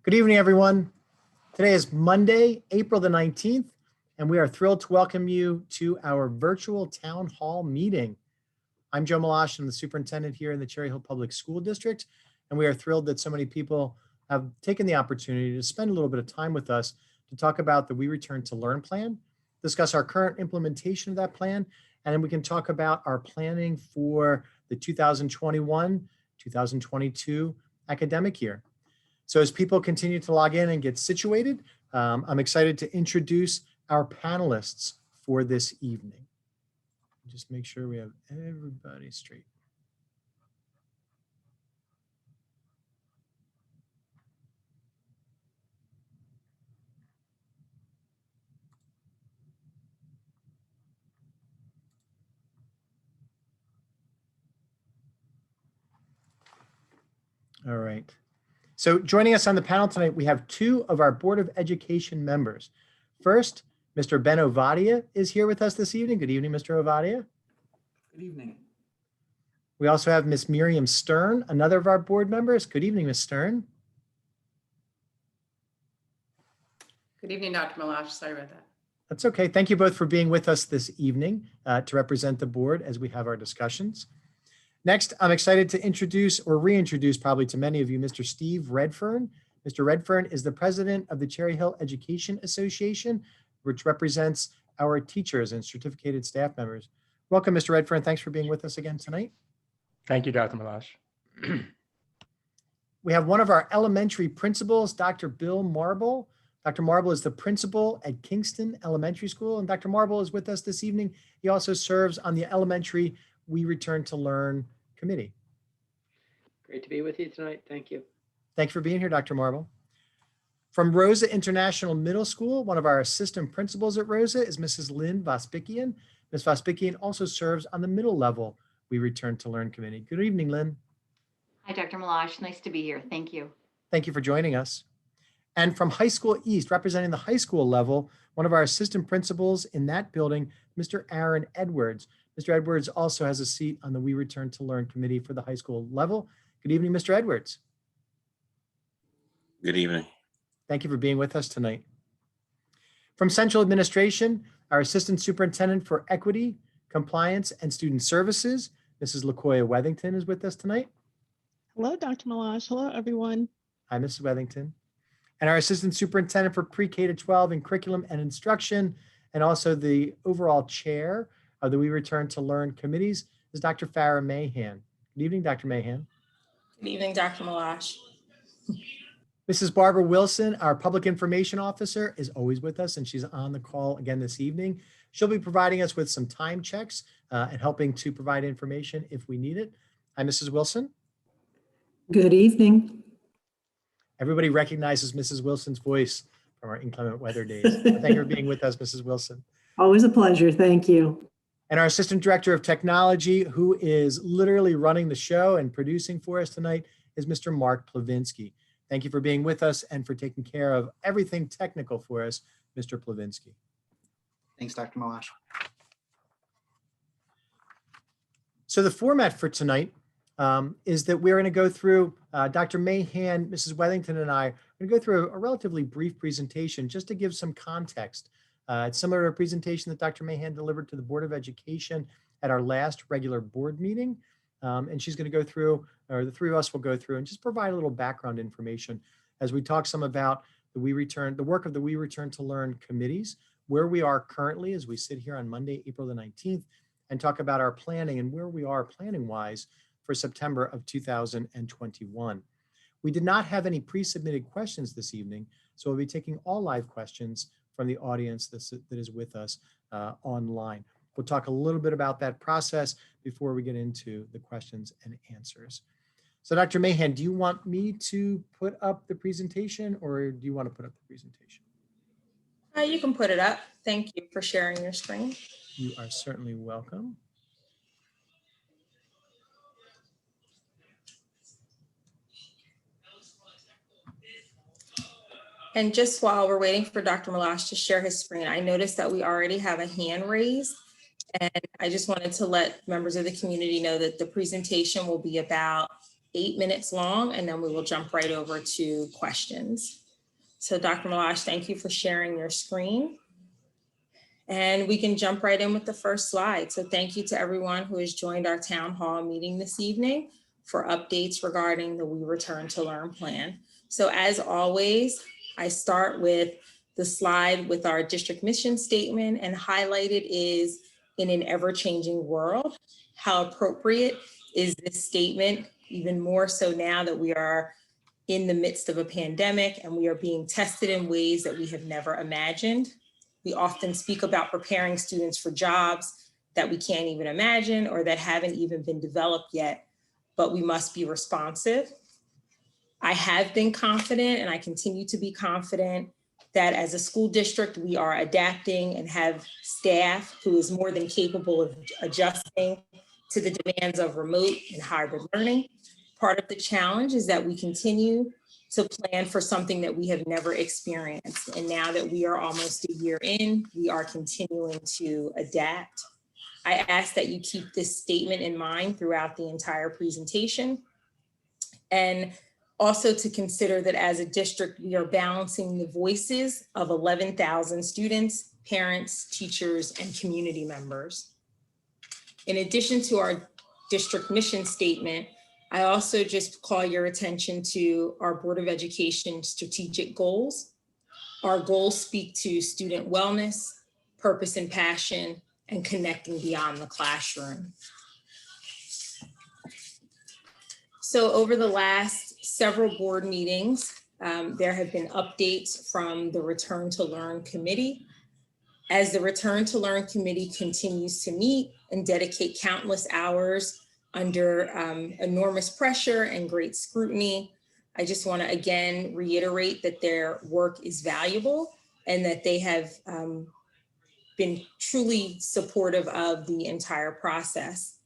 Good evening, everyone. Today is Monday, April the 19th, and we are thrilled to welcome you to our virtual town hall meeting. I'm Joe Malash, I'm the superintendent here in the Cherry Hill Public School District, and we are thrilled that so many people have taken the opportunity to spend a little bit of time with us to talk about the We Return to Learn plan, discuss our current implementation of that plan, and then we can talk about our planning for the 2021-2022 academic year. So as people continue to log in and get situated, I'm excited to introduce our panelists for this evening. Just make sure we have everybody straight. All right. So joining us on the panel tonight, we have two of our Board of Education members. First, Mr. Ben Ovadia is here with us this evening. Good evening, Mr. Ovadia. Good evening. We also have Ms. Miriam Stern, another of our board members. Good evening, Ms. Stern. Good evening, Dr. Malash. Sorry about that. That's okay. Thank you both for being with us this evening to represent the board as we have our discussions. Next, I'm excited to introduce or reintroduce probably to many of you, Mr. Steve Redfern. Mr. Redfern is the president of the Cherry Hill Education Association, which represents our teachers and certificated staff members. Welcome, Mr. Redfern. Thanks for being with us again tonight. Thank you, Dr. Malash. We have one of our elementary principals, Dr. Bill Marble. Dr. Marble is the principal at Kingston Elementary School, and Dr. Marble is with us this evening. He also serves on the elementary We Return to Learn committee. Great to be with you tonight. Thank you. Thanks for being here, Dr. Marble. From Rosa International Middle School, one of our assistant principals at Rosa is Mrs. Lynn Vospikian. Ms. Vospikian also serves on the middle level We Return to Learn committee. Good evening, Lynn. Hi, Dr. Malash. Nice to be here. Thank you. Thank you for joining us. And from High School East, representing the high school level, one of our assistant principals in that building, Mr. Aaron Edwards. Mr. Edwards also has a seat on the We Return to Learn committee for the high school level. Good evening, Mr. Edwards. Good evening. Thank you for being with us tonight. From Central Administration, our Assistant Superintendent for Equity, Compliance, and Student Services, Mrs. LaKoya Wethington is with us tonight. Hello, Dr. Malash. Hello, everyone. Hi, Mrs. Wethington. And our Assistant Superintendent for Pre-K to 12 in Curriculum and Instruction, and also the overall chair of the We Return to Learn committees is Dr. Farah Mahan. Good evening, Dr. Mahan. Good evening, Dr. Malash. Mrs. Barbara Wilson, our Public Information Officer, is always with us, and she's on the call again this evening. She'll be providing us with some time checks and helping to provide information if we need it. Hi, Mrs. Wilson. Good evening. Everybody recognizes Mrs. Wilson's voice from our inclement weather days. Thank you for being with us, Mrs. Wilson. Always a pleasure. Thank you. And our Assistant Director of Technology, who is literally running the show and producing for us tonight, is Mr. Mark Plavinsky. Thank you for being with us and for taking care of everything technical for us, Mr. Plavinsky. Thanks, Dr. Malash. So the format for tonight is that we're going to go through, Dr. Mahan, Mrs. Wethington, and I are going to go through a relatively brief presentation just to give some context. It's similar to a presentation that Dr. Mahan delivered to the Board of Education at our last regular board meeting. And she's going to go through, or the three of us will go through and just provide a little background information as we talk some about the work of the We Return to Learn committees, where we are currently as we sit here on Monday, April the 19th, and talk about our planning and where we are planning-wise for September of 2021. We did not have any pre-submitted questions this evening, so we'll be taking all live questions from the audience that is with us online. We'll talk a little bit about that process before we get into the questions and answers. So Dr. Mahan, do you want me to put up the presentation or do you want to put up the presentation? You can put it up. Thank you for sharing your screen. You are certainly welcome. And just while we're waiting for Dr. Malash to share his screen, I noticed that we already have a hand raised. And I just wanted to let members of the community know that the presentation will be about 8 minutes long, and then we will jump right over to questions. So Dr. Malash, thank you for sharing your screen. And we can jump right in with the first slide. So thank you to everyone who has joined our town hall meeting this evening for updates regarding the We Return to Learn plan. So as always, I start with the slide with our district mission statement, and highlighted is in an ever-changing world. How appropriate is this statement, even more so now that we are in the midst of a pandemic and we are being tested in ways that we have never imagined. We often speak about preparing students for jobs that we can't even imagine or that haven't even been developed yet, but we must be responsive. I have been confident, and I continue to be confident, that as a school district, we are adapting and have staff who is more than capable of adjusting to the demands of remote and hybrid learning. Part of the challenge is that we continue to plan for something that we have never experienced. And now that we are almost a year in, we are continuing to adapt. I ask that you keep this statement in mind throughout the entire presentation. And also to consider that as a district, we are balancing the voices of 11,000 students, parents, teachers, and community members. In addition to our district mission statement, I also just call your attention to our Board of Education strategic goals. Our goals speak to student wellness, purpose and passion, and connecting beyond the classroom. So over the last several board meetings, there have been updates from the Return to Learn Committee. As the Return to Learn Committee continues to meet and dedicate countless hours under enormous pressure and great scrutiny, I just want to again reiterate that their work is valuable and that they have been truly supportive of the entire process.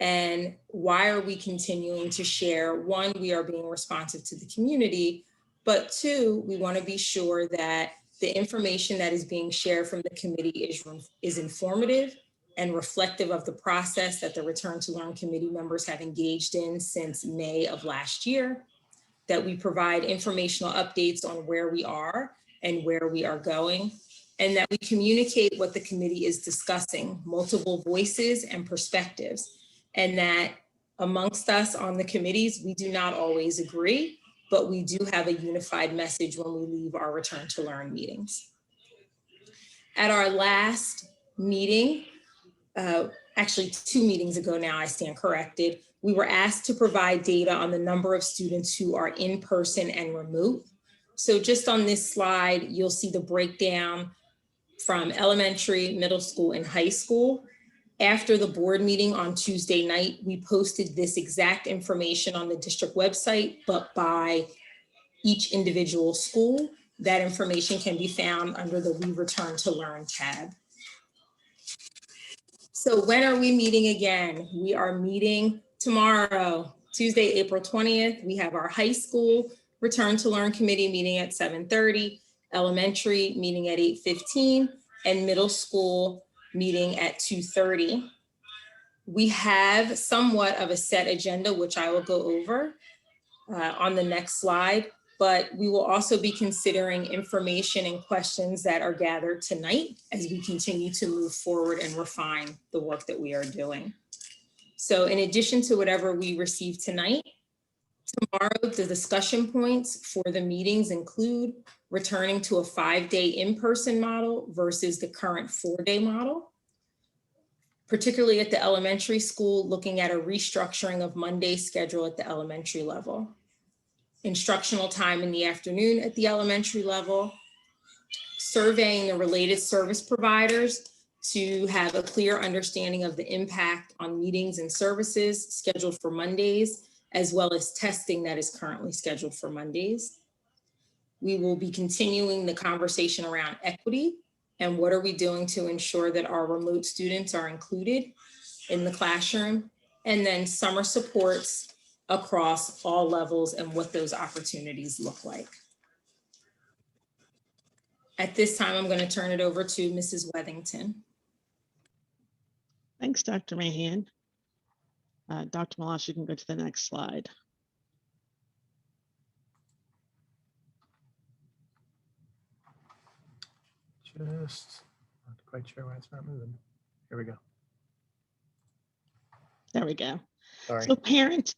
And why are we continuing to share? One, we are being responsive to the community, but two, we want to be sure that the information that is being shared from the committee is informative and reflective of the process that the Return to Learn Committee members have engaged in since May of last year, that we provide informational updates on where we are and where we are going, and that we communicate what the committee is discussing, multiple voices and perspectives, and that amongst us on the committees, we do not always agree, but we do have a unified message when we leave our Return to Learn meetings. At our last meeting, actually 2 meetings ago now, I stand corrected, we were asked to provide data on the number of students who are in person and remote. So just on this slide, you'll see the breakdown from elementary, middle school, and high school. After the board meeting on Tuesday night, we posted this exact information on the district website, but by each individual school. That information can be found under the We Return to Learn tab. So when are we meeting again? We are meeting tomorrow, Tuesday, April 20th. We have our high school Return to Learn Committee meeting at 7:30, elementary meeting at 8:15, and middle school meeting at 2:30. We have somewhat of a set agenda, which I will go over on the next slide, but we will also be considering information and questions that are gathered tonight as we continue to move forward and refine the work that we are doing. So in addition to whatever we receive tonight, tomorrow the discussion points for the meetings include returning to a 5-day in-person model versus the current 4-day model. Particularly at the elementary school, looking at a restructuring of Monday schedule at the elementary level. Instructional time in the afternoon at the elementary level. Surveying the related service providers to have a clear understanding of the impact on meetings and services scheduled for Mondays, as well as testing that is currently scheduled for Mondays. We will be continuing the conversation around equity and what are we doing to ensure that our remote students are included in the classroom, and then summer supports across all levels and what those opportunities look like. At this time, I'm going to turn it over to Mrs. Wethington. Thanks, Dr. Mahan. Dr. Malash, you can go to the next slide. Just not quite sure why it's not moving. Here we go. There we go. Sorry. So parents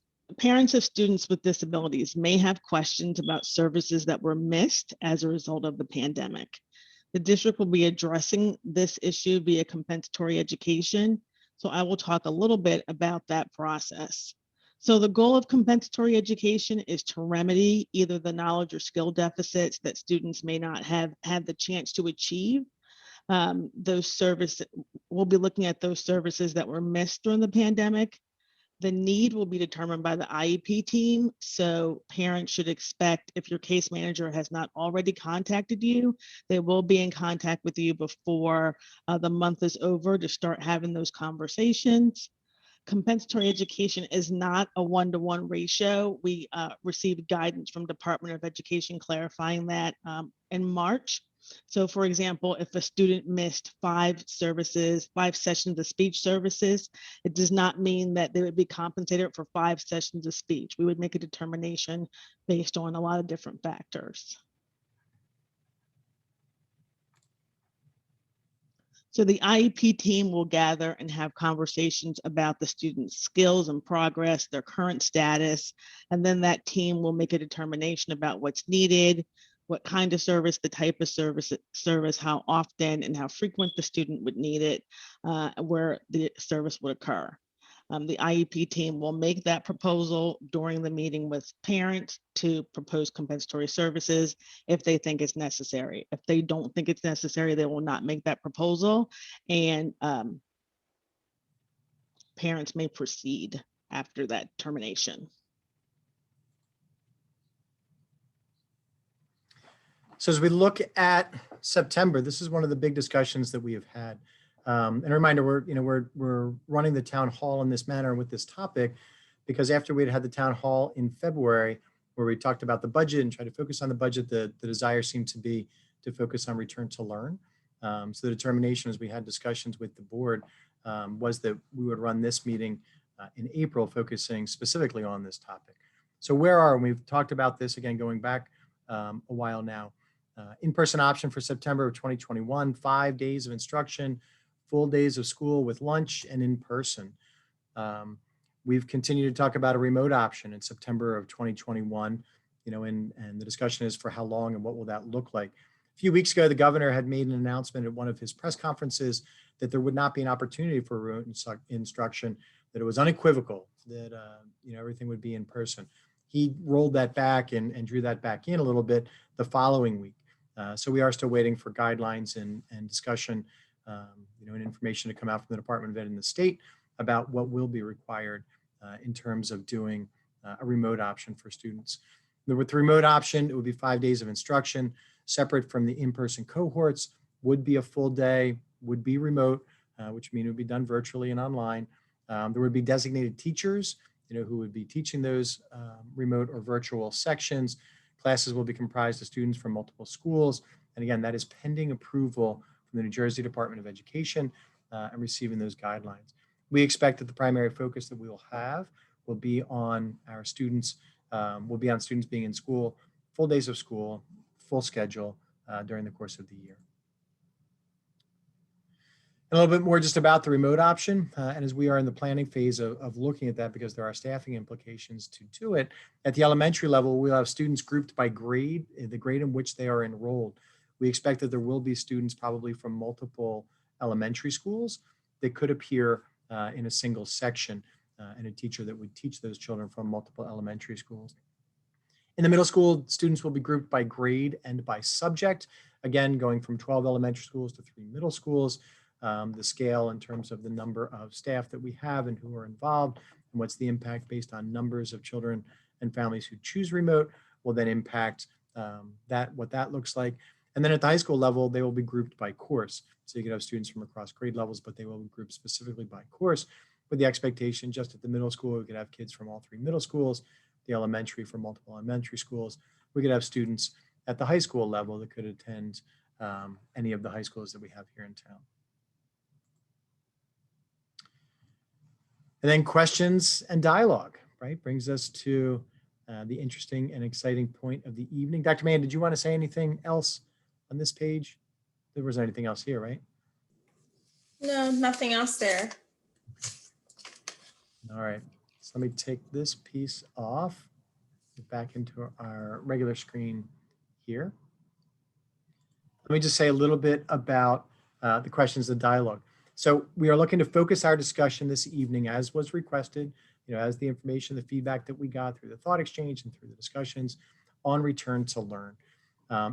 of students with disabilities may have questions about services that were missed as a result of the pandemic. The district will be addressing this issue via compensatory education. So I will talk a little bit about that process. So the goal of compensatory education is to remedy either the knowledge or skill deficits that students may not have had the chance to achieve. Those services, we'll be looking at those services that were missed during the pandemic. The need will be determined by the IEP team. So parents should expect, if your case manager has not already contacted you, they will be in contact with you before the month is over to start having those conversations. Compensatory education is not a one-to-one ratio. We received guidance from Department of Education clarifying that in March. So for example, if a student missed 5 sessions of speech services, it does not mean that they would be compensated for 5 sessions of speech. We would make a determination based on a lot of different factors. So the IEP team will gather and have conversations about the student's skills and progress, their current status, and then that team will make a determination about what's needed, what kind of service, the type of service, how often and how frequent the student would need it, where the service would occur. The IEP team will make that proposal during the meeting with parents to propose compensatory services if they think it's necessary. If they don't think it's necessary, they will not make that proposal, and parents may proceed after that termination. So as we look at September, this is one of the big discussions that we have had. And a reminder, we're running the town hall in this manner with this topic because after we'd had the town hall in February, where we talked about the budget and tried to focus on the budget, the desire seemed to be to focus on return to learn. So the determination, as we had discussions with the board, was that we would run this meeting in April, focusing specifically on this topic. So where are we? We've talked about this again, going back a while now. In-person option for September of 2021, 5 days of instruction, full days of school with lunch and in person. We've continued to talk about a remote option in September of 2021, and the discussion is for how long and what will that look like. A few weeks ago, the governor had made an announcement at one of his press conferences that there would not be an opportunity for remote instruction, that it was unequivocal, that everything would be in person. He rolled that back and drew that back in a little bit the following week. So we are still waiting for guidelines and discussion, and information to come out from the Department of Ed in the state about what will be required in terms of doing a remote option for students. With the remote option, it would be 5 days of instruction, separate from the in-person cohorts, would be a full day, would be remote, which means it would be done virtually and online. There would be designated teachers, who would be teaching those remote or virtual sections. Classes will be comprised of students from multiple schools. And again, that is pending approval from the New Jersey Department of Education and receiving those guidelines. We expect that the primary focus that we will have will be on our students, students being in school, full days of school, full schedule during the course of the year. A little bit more just about the remote option. And as we are in the planning phase of looking at that, because there are staffing implications to it, at the elementary level, we'll have students grouped by grade, the grade in which they are enrolled. We expect that there will be students probably from multiple elementary schools that could appear in a single section and a teacher that would teach those children from multiple elementary schools. In the middle school, students will be grouped by grade and by subject. Again, going from 12 elementary schools to 3 middle schools. The scale in terms of the number of staff that we have and who are involved, and what's the impact based on numbers of children and families who choose remote will then impact what that looks like. And then at the high school level, they will be grouped by course. So you could have students from across grade levels, but they will be grouped specifically by course, with the expectation just at the middle school, we could have kids from all 3 middle schools, the elementary from multiple elementary schools. We could have students at the high school level that could attend any of the high schools that we have here in town. And then questions and dialogue, right? Brings us to the interesting and exciting point of the evening. Dr. Mann, did you want to say anything else on this page? there wasn't anything else here, right? No, nothing else there. All right, so let me take this piece off, get back into our regular screen here. Let me just say a little bit about the questions of dialogue. So we are looking to focus our discussion this evening, as was requested, as the information, the feedback that we got through the thought exchange and through the discussions, on return to learn.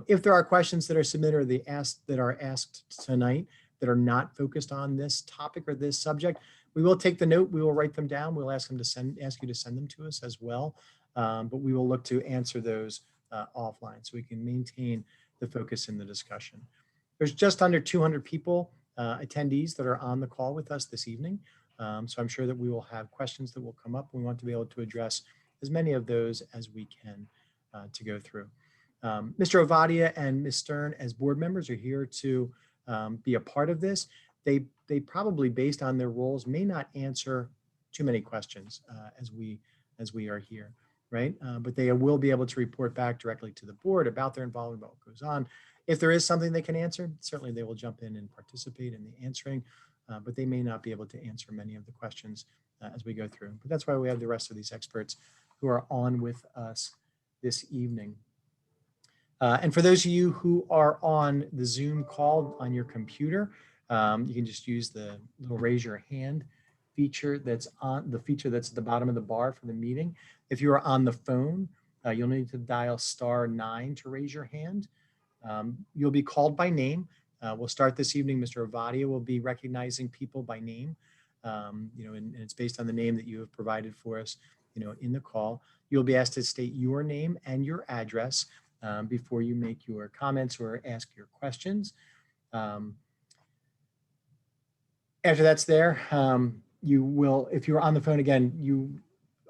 If there are questions that are submitted or that are asked tonight that are not focused on this topic or this subject, we will take the note, we will write them down, we'll ask you to send them to us as well, but we will look to answer those offline so we can maintain the focus in the discussion. There's just under 200 people, attendees that are on the call with us this evening. So I'm sure that we will have questions that will come up. We want to be able to address as many of those as we can to go through. Mr. Ovadia and Ms. Stern, as board members, are here to be a part of this. They probably, based on their roles, may not answer too many questions as we are here, right? But they will be able to report back directly to the board about their involvement, about what goes on. If there is something they can answer, certainly they will jump in and participate in the answering, but they may not be able to answer many of the questions as we go through. But that's why we have the rest of these experts who are on with us this evening. And for those of you who are on the Zoom call on your computer, you can just use the little raise your hand feature that's at the bottom of the bar for the meeting. If you are on the phone, you'll need to dial *9 to raise your hand. You'll be called by name. We'll start this evening. Mr. Ovadia will be recognizing people by name, and it's based on the name that you have provided for us, in the call. You'll be asked to state your name and your address before you make your comments or ask your questions. After that's there, you will, if you're on the phone again,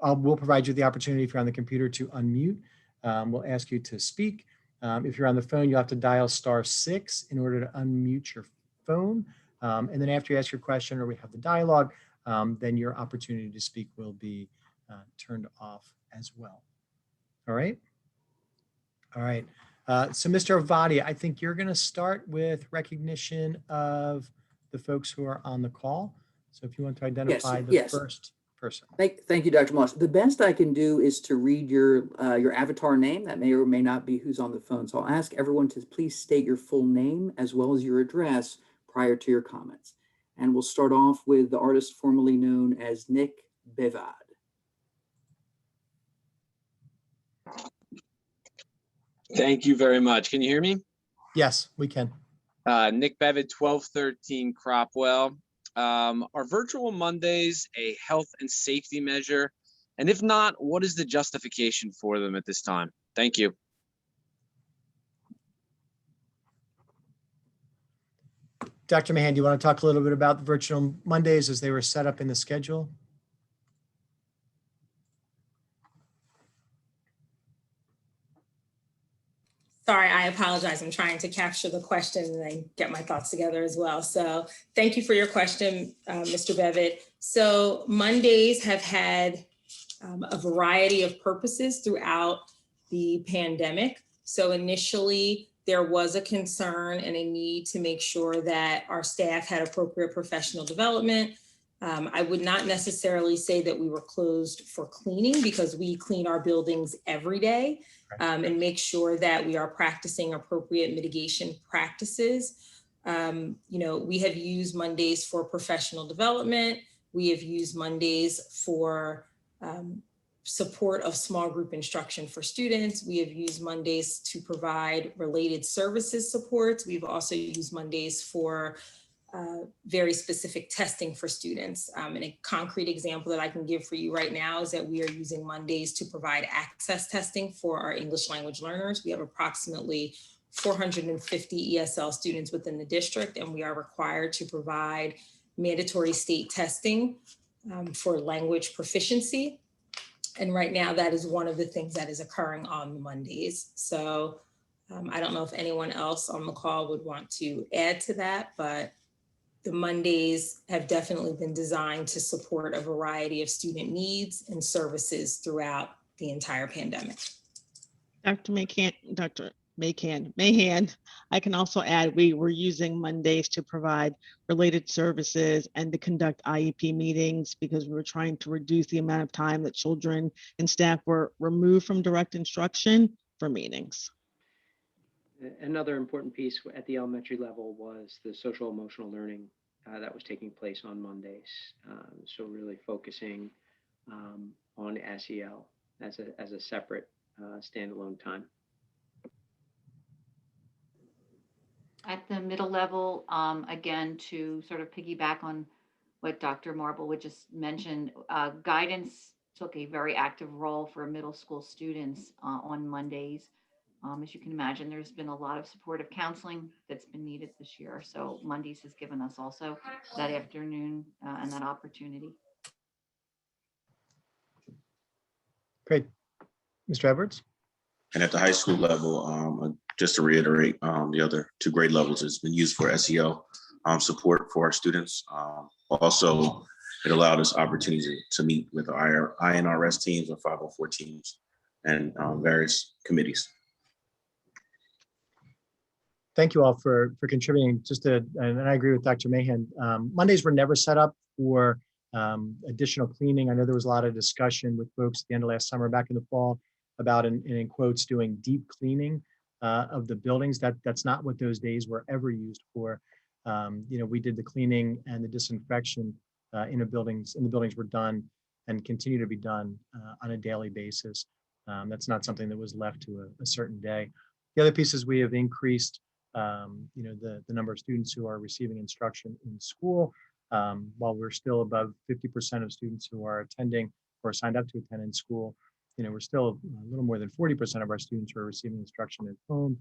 we'll provide you the opportunity if you're on the computer to unmute. We'll ask you to speak. If you're on the phone, you'll have to dial *6 in order to unmute your phone. And then after you ask your question or we have the dialogue, then your opportunity to speak will be turned off as well. All right. All right. So Mr. Ovadia, I think you're going to start with recognition of the folks who are on the call. So if you want to identify the first person. Thank you, Dr. Moss. The best I can do is to read your avatar name. That may or may not be who's on the phone. So I'll ask everyone to please state your full name as well as your address prior to your comments. And we'll start off with the artist formerly known as Nick Bevad. Thank you very much. Can you hear me? Yes, we can. Nick Bevid, 1213 Cropwell. Are virtual Mondays a health and safety measure? And if not, what is the justification for them at this time? Thank you. Dr. Mahan, do you want to talk a little bit about the virtual Mondays as they were set up in the schedule? Sorry, I apologize. I'm trying to capture the question and then get my thoughts together as well. So thank you for your question, Mr. Bevitt. So Mondays have had a variety of purposes throughout the pandemic. So initially, there was a concern and a need to make sure that our staff had appropriate professional development. I would not necessarily say that we were closed for cleaning because we clean our buildings every day and make sure that we are practicing appropriate mitigation practices. We have used Mondays for professional development. We have used Mondays for support of small group instruction for students. We have used Mondays to provide related services supports. We've also used Mondays for very specific testing for students. And a concrete example that I can give for you right now is that we are using Mondays to provide access testing for our English language learners. We have approximately 450 ESL students within the district, and we are required to provide mandatory state testing for language proficiency. And right now that is one of the things that is occurring on Mondays. So I don't know if anyone else on the call would want to add to that, but the Mondays have definitely been designed to support a variety of student needs and services throughout the entire pandemic. Dr. Mahan. I can also add, we were using Mondays to provide related services and to conduct IEP meetings because we were trying to reduce the amount of time that children and staff were removed from direct instruction for meetings. Another important piece at the elementary level was the social emotional learning that was taking place on Mondays. So really focusing on SEL as a separate standalone time. At the middle level, again, to sort of piggyback on what Dr. Marble would just mentioned, guidance took a very active role for middle school students on Mondays. As you can imagine, there's been a lot of supportive counseling that's been needed this year. So Mondays has given us also that afternoon and that opportunity. Great. Mr. Edwards? And at the high school level, just to reiterate, the other two grade levels has been used for SEL support for our students. Also, it allowed us opportunity to meet with our INRS teams or 504 teams and various committees. Thank you all for contributing. And I agree with Dr. Mahan. Mondays were never set up for additional cleaning. I know there was a lot of discussion with folks at the end of last summer, back in the fall, about, in quotes, doing deep cleaning of the buildings. That's not what those days were ever used for. We did the cleaning and the disinfection in the buildings were done and continue to be done on a daily basis. That's not something that was left to a certain day. The other piece is we have increased the number of students who are receiving instruction in school. While we're still above 50% of students who are attending or signed up to attend in school, we're still a little more than 40% of our students who are receiving instruction at home.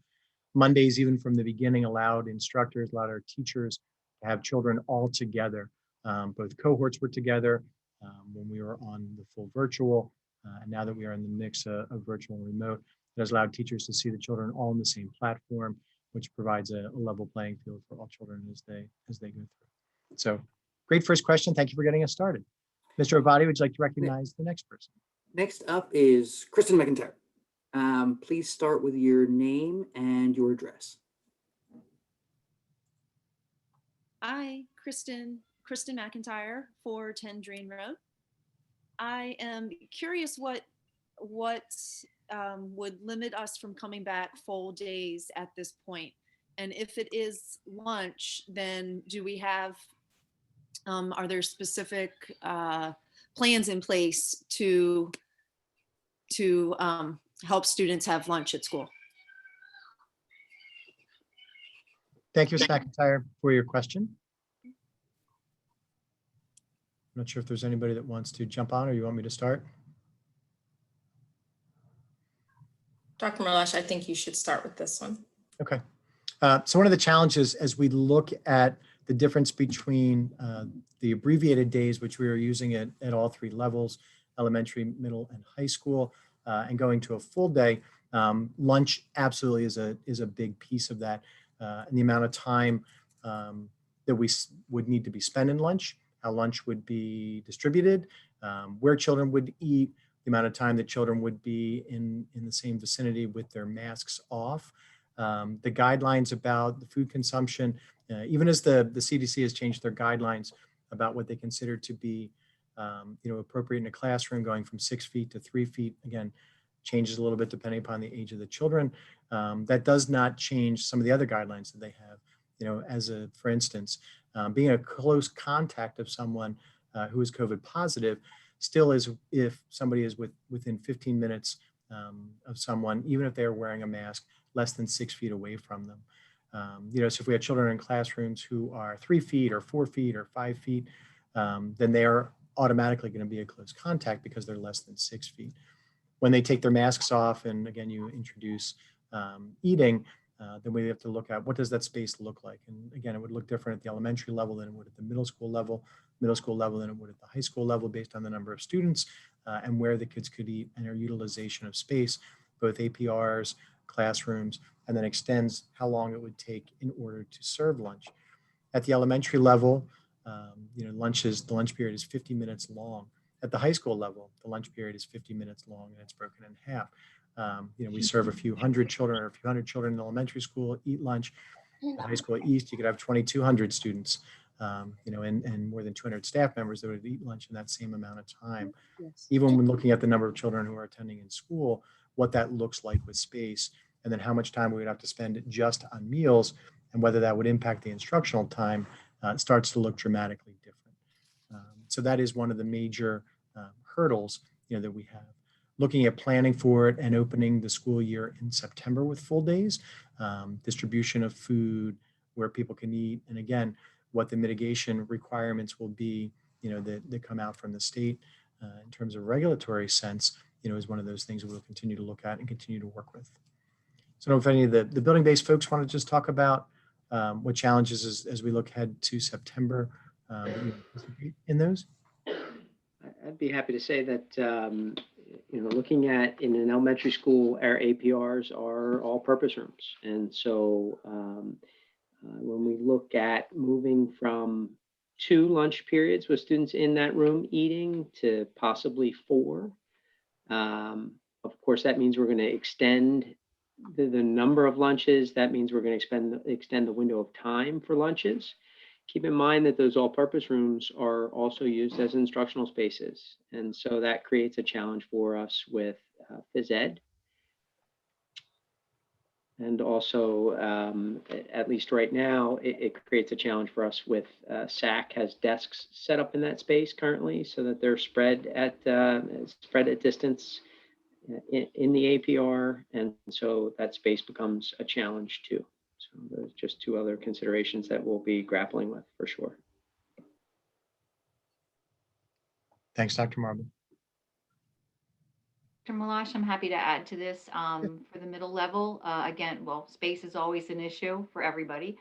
Mondays, even from the beginning, allowed our teachers to have children all together. Both cohorts were together when we were on the full virtual, and now that we are in the mix of virtual and remote, it has allowed teachers to see the children all on the same platform, which provides a level playing field for all children as they go through. So, great first question. Thank you for getting us started. Mr. Abadi, would you like to recognize the next person? Next up is Kristen McIntyre. Please start with your name and your address. Hi, Kristen McIntyre, 410 Drain Road. I am curious what would limit us from coming back full days at this point. And if it is lunch, then do we have, are there specific plans in place to help students have lunch at school? Thank you, Ms. McIntyre, for your question. I'm not sure if there's anybody that wants to jump on, or you want me to start? Dr. Malash, I think you should start with this one. Okay. So one of the challenges as we look at the difference between the abbreviated days, which we are using at all three levels, elementary, middle, and high school, and going to a full day, lunch absolutely is a big piece of that. And the amount of time that we would need to be spent in lunch, how lunch would be distributed, where children would eat, the amount of time that children would be in the same vicinity with their masks off. The guidelines about the food consumption, even as the CDC has changed their guidelines about what they consider to be appropriate in a classroom, going from 6 feet to 3 feet, again, changes a little bit depending upon the age of the children. That does not change some of the other guidelines that they have. For instance, being a close contact of someone who is COVID positive still is, if somebody is within 15 minutes of someone, even if they are wearing a mask, less than 6 feet away from them. So if we have children in classrooms who are 3 feet or 4 feet or 5 feet, then they are automatically going to be a close contact because they're less than 6 feet. When they take their masks off, and again, you introduce eating, then we have to look at what does that space look like. And again, it would look different at the elementary level than it would at the middle school level than it would at the high school level, based on the number of students and where the kids could eat and their utilization of space, both APRs, classrooms, and then extends how long it would take in order to serve lunch. At the elementary level, the lunch period is 50 minutes long. At the high school level, the lunch period is 50 minutes long, and it's broken in half. We serve a few hundred children in elementary school eat lunch. In high school at East, you could have 2,200 students, and more than 200 staff members that would eat lunch in that same amount of time. Yes. Even when looking at the number of children who are attending in school, what that looks like with space, and then how much time we would have to spend just on meals, and whether that would impact the instructional time, starts to look dramatically different. So that is one of the major hurdles, that we have. Looking at planning for it and opening the school year in September with full days, distribution of food, where people can eat, and again, what the mitigation requirements will be, that come out from the state in terms of regulatory sense, is one of those things we'll continue to look at and continue to work with. So I don't know if any of the building-based folks want to just talk about what challenges as we look ahead to September that you anticipate in those. I'd be happy to say that, looking at in an elementary school, our APRs are all-purpose rooms. And so when we look at moving from 2 lunch periods with students in that room eating to possibly 4, of course, that means we're going to extend the number of lunches. That means we're going to extend the window of time for lunches. Keep in mind that those all-purpose rooms are also used as instructional spaces. And so that creates a challenge for us with phys ed. And also, at least right now, it creates a challenge for us with SAC has desks set up in that space currently so that they're spread at distance in the APR. And so that space becomes a challenge too. So there's just 2 other considerations that we'll be grappling with for sure. Thanks, Dr. Marble. Dr. Malash, I'm happy to add to this for the middle level. Again, space is always an issue for everybody,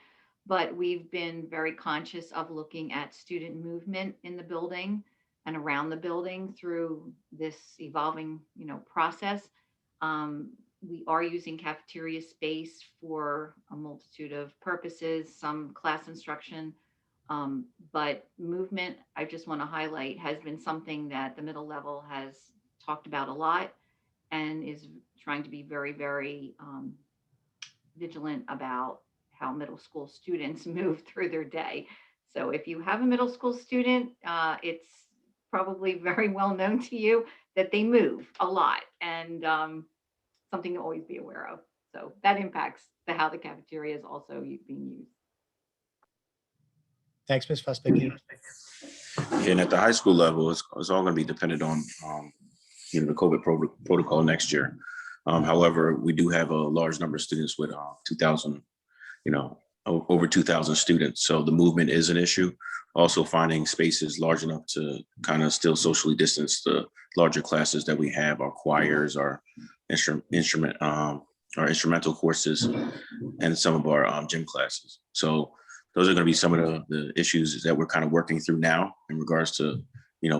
but we've been very conscious of looking at student movement in the building and around the building through this evolving, process. We are using cafeteria space for a multitude of purposes, some class instruction, but movement, I just want to highlight, has been something that the middle level has talked about a lot and is trying to be very, very vigilant about how middle school students move through their day. So if you have a middle school student, it's probably very well known to you that they move a lot, and something to always be aware of. So that impacts how the cafeteria is also being used. Thanks, Ms. Fussbeck. And at the high school level, it's all going to be dependent on the COVID protocol next year. However, we do have a large number of students with 2,000, over 2,000 students. So the movement is an issue. Also finding spaces large enough to kind of still socially distance the larger classes that we have, our choirs, our instrumental courses, and some of our gym classes. So those are going to be some of the issues that we're kind of working through now in regards to,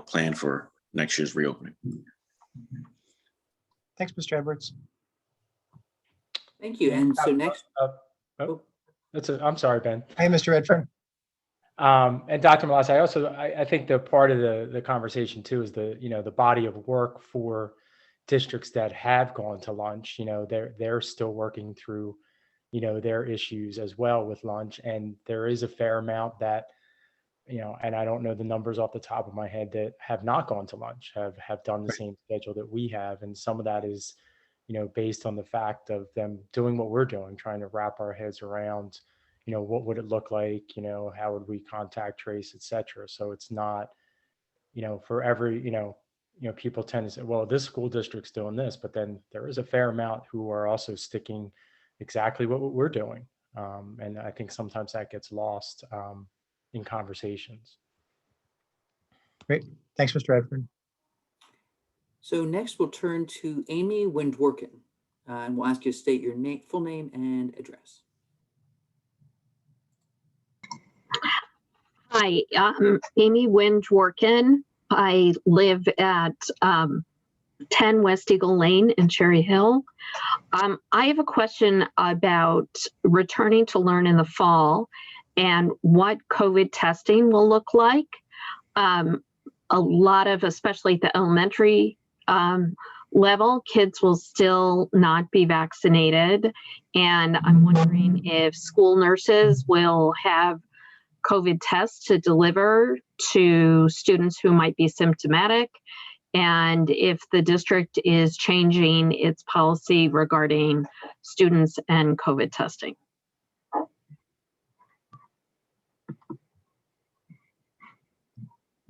plan for next year's reopening. Thanks, Mr. Edwards. Thank you. And so next. I'm sorry, Ben. Hey, Mr. Redfern. And Dr. Malash, I think the part of the conversation too is the body of work for districts that have gone to lunch. They're still working through, their issues as well with lunch, and there is a fair amount that, and I don't know the numbers off the top of my head, that have not gone to lunch, have done the same schedule that we have, and some of that is, based on the fact of them doing what we're doing, trying to wrap our heads around, what would it look like, how would we contact trace, et cetera. So it's not, for every, people tend to say, well, this school district's doing this, but then there is a fair amount who are also sticking exactly what we're doing. And I think sometimes that gets lost in conversations. Great. Thanks, Mr. Redfern. So next we'll turn to Amy Windworkin, and we'll ask you to state your full name and address. Hi, Amy Windworkin. I live at 10 West Eagle Lane in Cherry Hill. I have a question about returning to learn in the fall and what COVID testing will look like. A lot of, especially at the elementary level, kids will still not be vaccinated. And I'm wondering if school nurses will have COVID tests to deliver to students who might be symptomatic, and if the district is changing its policy regarding students and COVID testing.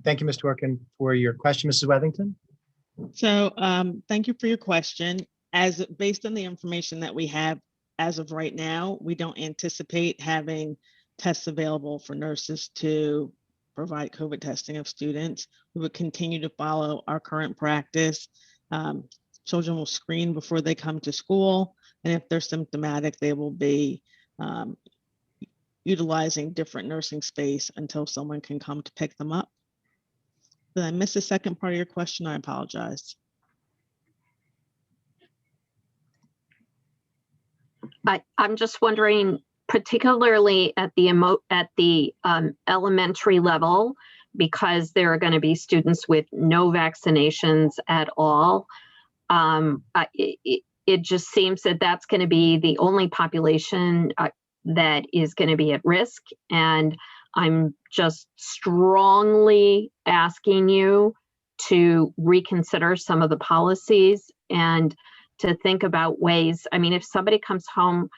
Thank you, Ms. Dworkin, for your question. Mrs. Wethington? So thank you for your question. As based on the information that we have as of right now, we don't anticipate having tests available for nurses to provide COVID testing of students. We would continue to follow our current practice. Children will screen before they come to school, and if they're symptomatic, they will be utilizing different nursing space until someone can come to pick them up. Did I miss the second part of your question? I apologize. I'm just wondering, particularly at the elementary level, because there are going to be students with no vaccinations at all. It just seems that that's going to be the only population that is going to be at risk. And I'm just strongly asking you to reconsider some of the policies and to think about ways. I mean, if somebody comes home,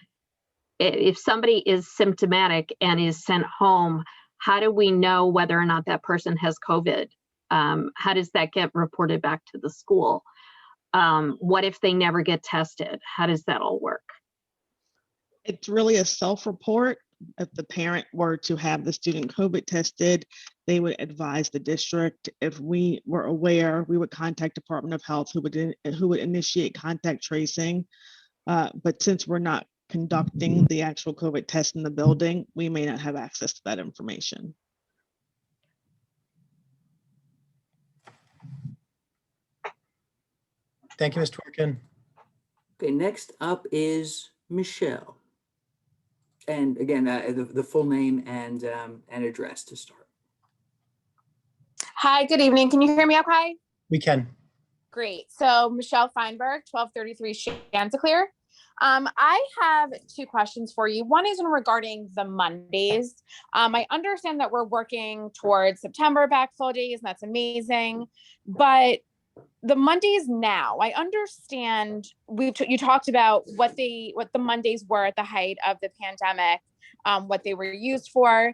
if somebody is symptomatic and is sent home, how do we know whether or not that person has COVID? How does that get reported back to the school? What if they never get tested? How does that all work? It's really a self-report. If the parent were to have the student COVID tested, they would advise the district. If we were aware, we would contact Department of Health, who would initiate contact tracing. But since we're not conducting the actual COVID test in the building, we may not have access to that information. Thank you, Ms. Dworkin. Okay, next up is Michelle. And again, the full name and address to start. Hi, good evening. Can you hear me okay? We can. Great. So Michelle Feinberg, 1233 Chanticleer. I have two questions for you. One is regarding the Mondays. I understand that we're working towards September back full days, and that's amazing. But the Mondays now, I understand you talked about what the Mondays were at the height of the pandemic, what they were used for.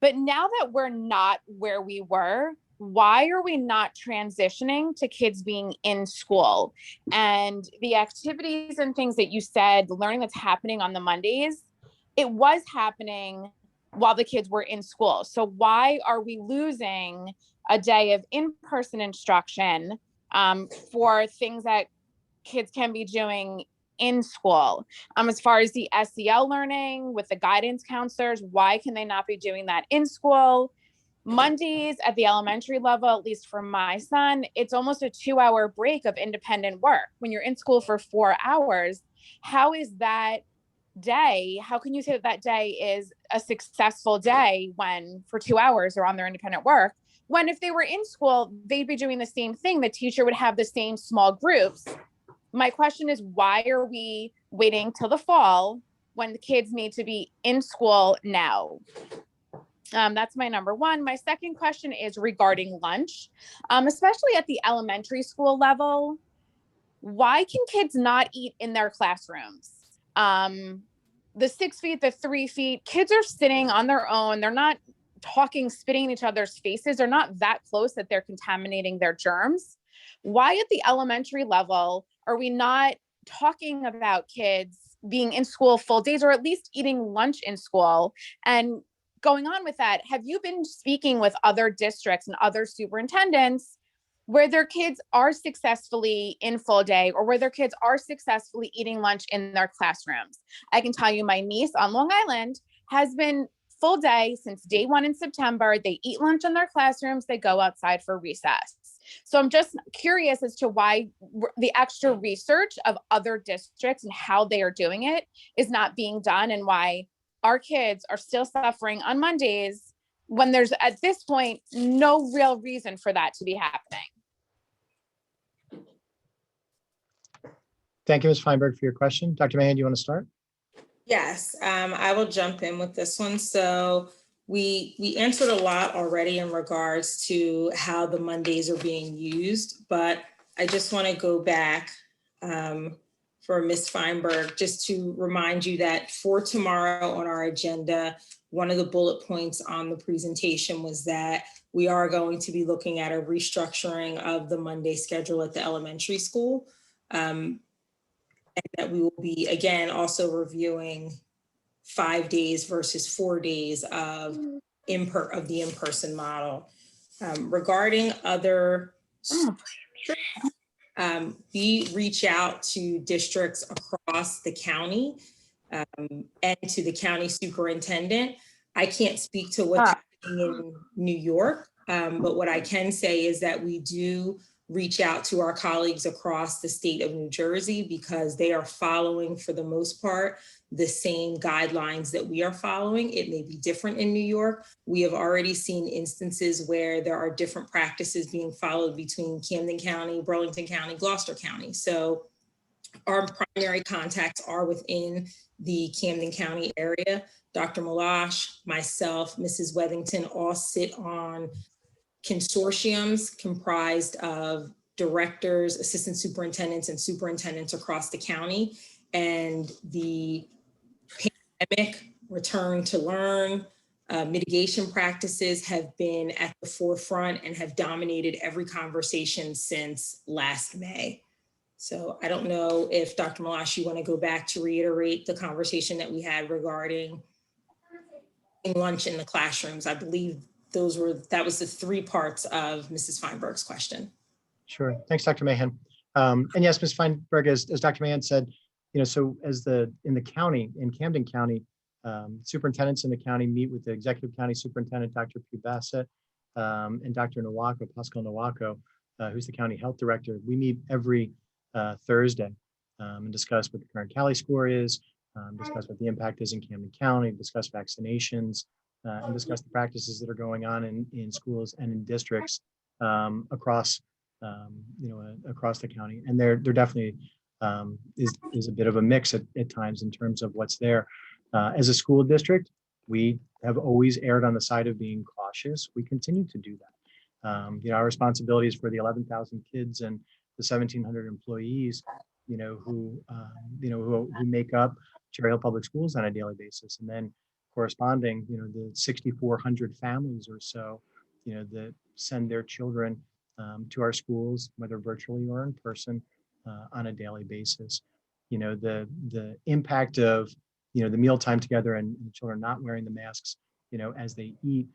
But now that we're not where we were, why are we not transitioning to kids being in school? And the activities and things that you said, the learning that's happening on the Mondays, it was happening while the kids were in school. So why are we losing a day of in-person instruction for things that kids can be doing in school? As far as the SEL learning with the guidance counselors, why can they not be doing that in school? Mondays at the elementary level, at least for my son, it's almost a 2-hour break of independent work. When you're in school for 4 hours, how is that day? How can you say that that day is a successful day when for 2 hours they're on their independent work? When if they were in school, they'd be doing the same thing. The teacher would have the same small groups. My question is, why are we waiting till the fall when the kids need to be in school now? That's my number one. My second question is regarding lunch, especially at the elementary school level. Why can kids not eat in their classrooms? The 6 feet, the 3 feet, kids are sitting on their own. They're not talking, spitting in each other's faces. They're not that close that they're contaminating their germs. Why at the elementary level are we not talking about kids being in school full days, or at least eating lunch in school? And going on with that, have you been speaking with other districts and other superintendents where their kids are successfully in full day, or where their kids are successfully eating lunch in their classrooms? I can tell you my niece on Long Island has been full day since day one in September. They eat lunch in their classrooms. They go outside for recess. So I'm just curious as to why the extra research of other districts and how they are doing it is not being done, and why our kids are still suffering on Mondays when there's, at this point, no real reason for that to be happening. Thank you, Ms. Feinberg, for your question. Dr. Mahan, do you want to start? Yes, I will jump in with this one. So we answered a lot already in regards to how the Mondays are being used, but I just want to go back for Ms. Feinberg, just to remind you that for tomorrow on our agenda, one of the bullet points on the presentation was that we are going to be looking at a restructuring of the Monday schedule at the elementary school. And that we will be, again, also reviewing 5 days versus 4 days of the in-person model. Regarding other, we reach out to districts across the county and to the county superintendent. I can't speak to what's happening in New York, but what I can say is that we do reach out to our colleagues across the state of New Jersey because they are following, for the most part, the same guidelines that we are following. It may be different in New York. We have already seen instances where there are different practices being followed between Camden County, Burlington County, Gloucester County. So our primary contacts are within the Camden County area. Dr. Malash, myself, Mrs. Wethington all sit on consortiums comprised of directors, assistant superintendents, and superintendents across the county. And the pandemic, return to learn, mitigation practices have been at the forefront and have dominated every conversation since last May. So I don't know if Dr. Malash, you want to go back to reiterate the conversation that we had regarding lunch in the classrooms. I believe that was the 3 parts of Mrs. Feinberg's question. Sure. Thanks, Dr. Mahan. And yes, Ms. Feinberg, as Dr. Mahan said, so in the county, in Camden County, superintendents in the county meet with the executive county superintendent, Dr. Pugh Bassett, and Dr. Nawako, Pascal Nawako, who's the county health director. We meet every Thursday and discuss what the current Cali score is, discuss what the impact is in Camden County, discuss vaccinations, and discuss the practices that are going on in schools and in districts across across the county. And there definitely is a bit of a mix at times in terms of what's there. As a school district, we have always erred on the side of being cautious. We continue to do that. Our responsibilities for the 11,000 kids and the 1,700 employees, who make up Cherry Hill Public Schools on a daily basis, and then corresponding, the 6,400 families or so, that send their children to our schools, whether virtually or in person, on a daily basis. The impact of the mealtime together and the children not wearing the masks, as they eat,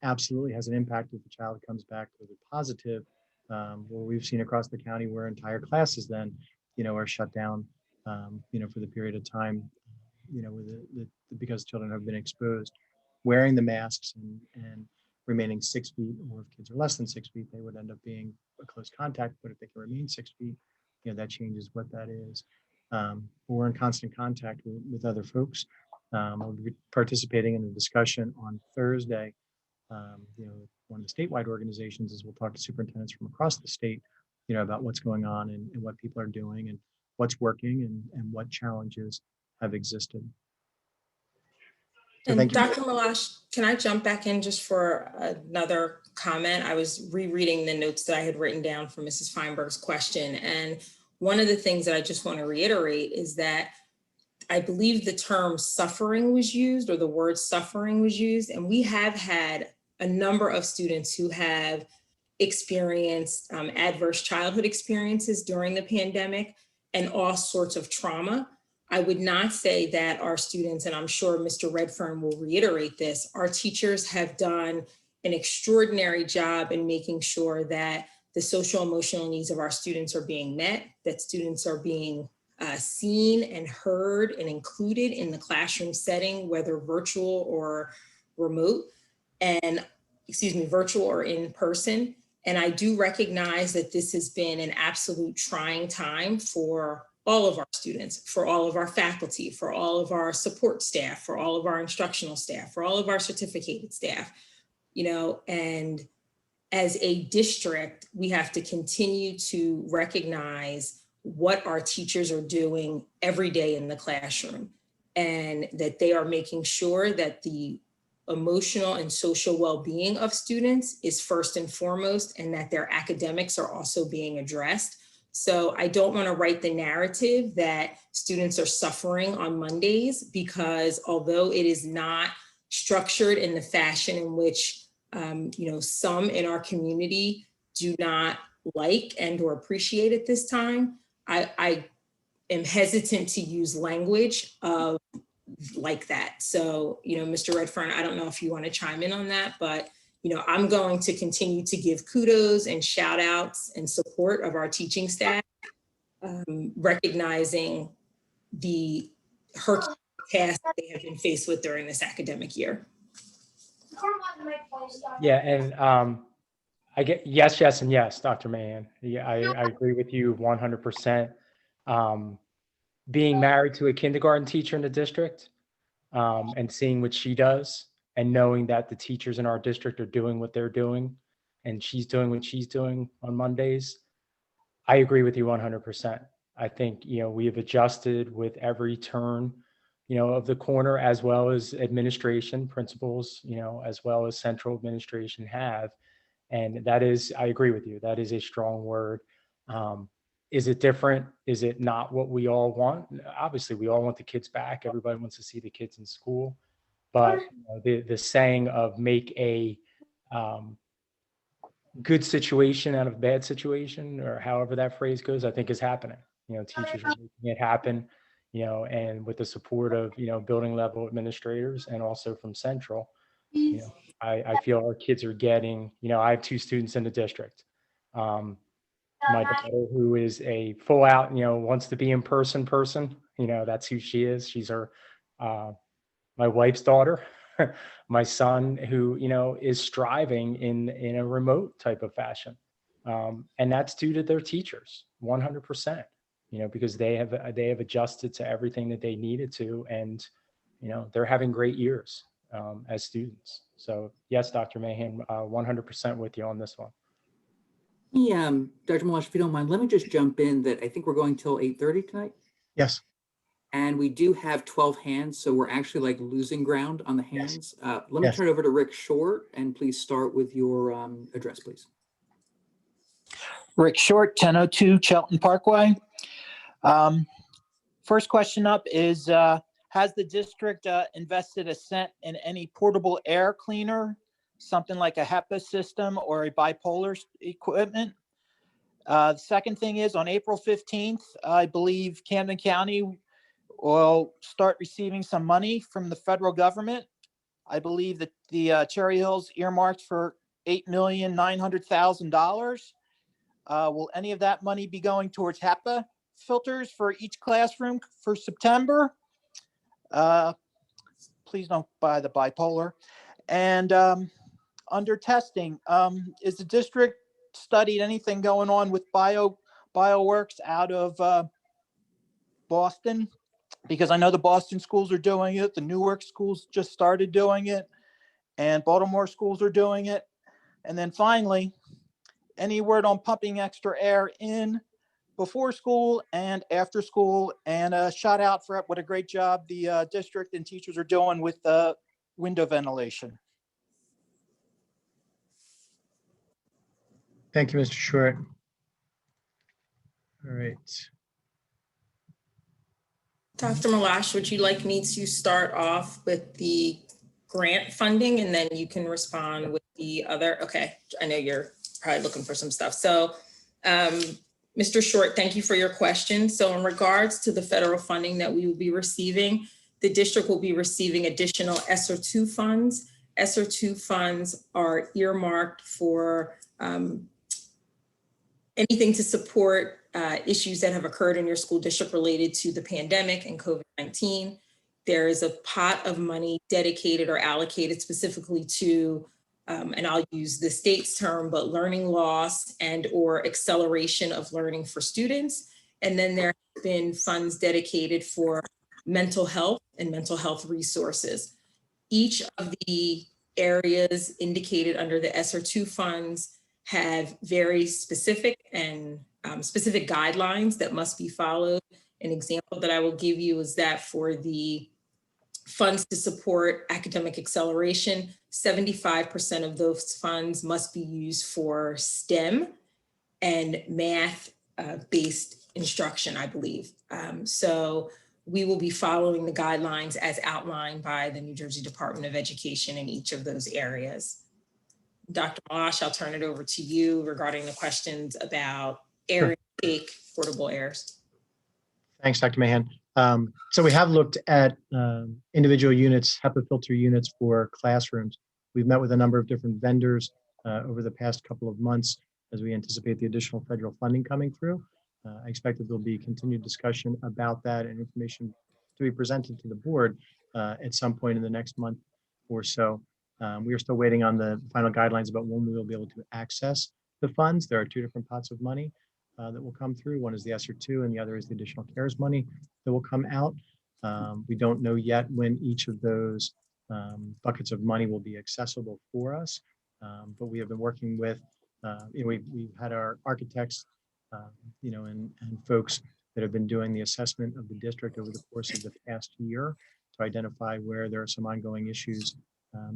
absolutely has an impact if the child comes back COVID positive. Where we've seen across the county where entire classes then, are shut down, for the period of time, because children have been exposed. Wearing the masks and remaining 6 feet, or if kids are less than 6 feet, they would end up being a close contact. But if they can remain 6 feet, that changes what that is. We're in constant contact with other folks. We'll be participating in a discussion on Thursday. One of the statewide organizations is we'll talk to superintendents from across the state, about what's going on and what people are doing and what's working and what challenges have existed. So and Dr. Malash, can I jump back in just for another comment? I was rereading the notes that I had written down for Mrs. Feinberg's question. And one of the things that I just want to reiterate is that I believe the term suffering was used, or the word suffering was used. And we have had a number of students who have experienced adverse childhood experiences during the pandemic and all sorts of trauma. I would not say that our students, and I'm sure Mr. Redfern will reiterate this, our teachers have done an extraordinary job in making sure that the social emotional needs of our students are being met, that students are being seen and heard and included in the classroom setting, whether virtual or remote, and virtual or in person. And I do recognize that this has been an absolute trying time for all of our students, for all of our faculty, for all of our support staff, for all of our instructional staff, for all of our certificated staff, and as a district, we have to continue to recognize what our teachers are doing every day in the classroom, and that they are making sure that the emotional and social well-being of students is first and foremost, and that their academics are also being addressed. So I don't want to write the narrative that students are suffering on Mondays, because although it is not structured in the fashion in which some in our community do not like and or appreciate at this time, I am hesitant to use language of like that. So, Mr. Redfern, I don't know if you want to chime in on that, but, I'm going to continue to give kudos and shout outs and support of our teaching staff, recognizing the Herculean task that they have been faced with during this academic year. Yeah, and I get yes, and yes, Dr. Mahan. Yeah, I agree with you 100%. Being married to a kindergarten teacher in the district, and seeing what she does, and knowing that the teachers in our district are doing what they're doing, and she's doing what she's doing on Mondays, I agree with you 100%. I think, we have adjusted with every turn, of the corner, as well as administration, principals, as well as central administration have. And that is, I agree with you, that is a strong word. Is it different? Is it not what we all want? Obviously, we all want the kids back. Everybody wants to see the kids in school. But the saying of make a good situation out of a bad situation, or however that phrase goes, I think is happening. Teachers are making it happen, and with the support of, building level administrators, and also from central, I feel our kids are getting, I have 2 students in the district. My daughter, who is a full out, wants to be in person, that's who she is. She's my wife's daughter. My son, who, is striving in a remote type of fashion. And that's due to their teachers, 100%, because they have adjusted to everything that they needed to. And, they're having great years as students. So yes, Dr. Mahan, 100% with you on this one. Yeah, Dr. Malash, if you don't mind, let me just jump in that I think we're going till 8:30 tonight. Yes. And we do have 12 hands, so we're actually like losing ground on the hands. Let me Yes. turn it over to Rick Short, and please start with your address, please. Rick Short, 1002 Chelton Parkway. First question up is, has the district invested a cent in any portable air cleaner, something like a HEPA system or a bipolar equipment? The second thing is, on April 15th, I believe Camden County will start receiving some money from the federal government. I believe that the Cherry Hills earmarked for $8,900,000. Will any of that money be going towards HEPA filters for each classroom for September? Please don't buy the bipolar. And under testing, is the district studied anything going on with BioWorks out of Boston? Because I know the Boston schools are doing it, the Newark schools just started doing it, and Baltimore schools are doing it. And then finally, any word on pumping extra air in before school and after school? And a shout out for what a great job the district and teachers are doing with the window ventilation. Thank you, Mr. Short. All right. Dr. Malash, would you like me to start off with the grant funding, and then you can respond with the other? Okay, I know you're probably looking for some stuff. So Mr. Short, thank you for your question. So in regards to the federal funding that we will be receiving, the district will be receiving additional ESSER II funds. ESSER II funds are earmarked for anything to support issues that have occurred in your school district related to the pandemic and COVID-19. There is a pot of money dedicated or allocated specifically to, and I'll use the state's term, but learning loss and or acceleration of learning for students. And then there have been funds dedicated for mental health and mental health resources. Each of the areas indicated under the ESSER II funds have very specific and specific guidelines that must be followed. An example that I will give you is that for the funds to support academic acceleration, 75% of those funds must be used for STEM and math based instruction, I believe. So we will be following the guidelines as outlined by the New Jersey Department of Education in each of those areas. Dr. Malash, I'll turn it over to you regarding the questions about air intake, portable airs. Thanks, Dr. Mahan. So we have looked at individual units, HEPA filter units for classrooms. We've met with a number of different vendors over the past couple of months as we anticipate the additional federal funding coming through. I expect that there'll be continued discussion about that and information to be presented to the board at some point in the next month or so. We are still waiting on the final guidelines about when we will be able to access the funds. There are two different pots of money that will come through. One is the ESSER II and the other is the additional CARES money that will come out. We don't know yet when each of those buckets of money will be accessible for us, but we have been working with, we've had our architects, and folks that have been doing the assessment of the district over the course of the past year to identify where there are some ongoing issues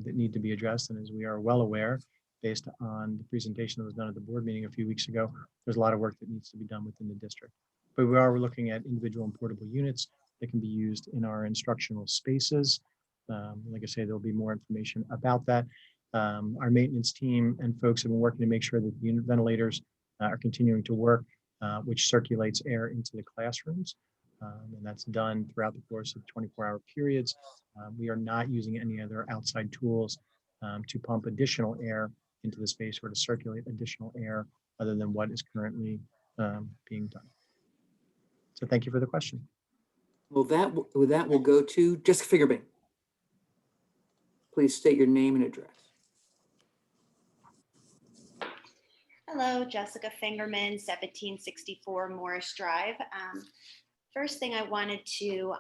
that need to be addressed. And as we are well aware, based on the presentation that was done at the board meeting a few weeks ago, there's a lot of work that needs to be done within the district. But we are looking at individual and portable units that can be used in our instructional spaces. Like I say, there'll be more information about that. Our maintenance team and folks have been working to make sure that the unit ventilators are continuing to work, which circulates air into the classrooms. And that's done throughout the course of 24-hour periods. We are not using any other outside tools to pump additional air into the space or to circulate additional air other than what is currently being done. So thank you for the question. Well, with that, we'll go to Jessica Fingerman. Please state your name and address. Hello, Jessica Fingerman, 1764 Morris Drive. First thing I wanted to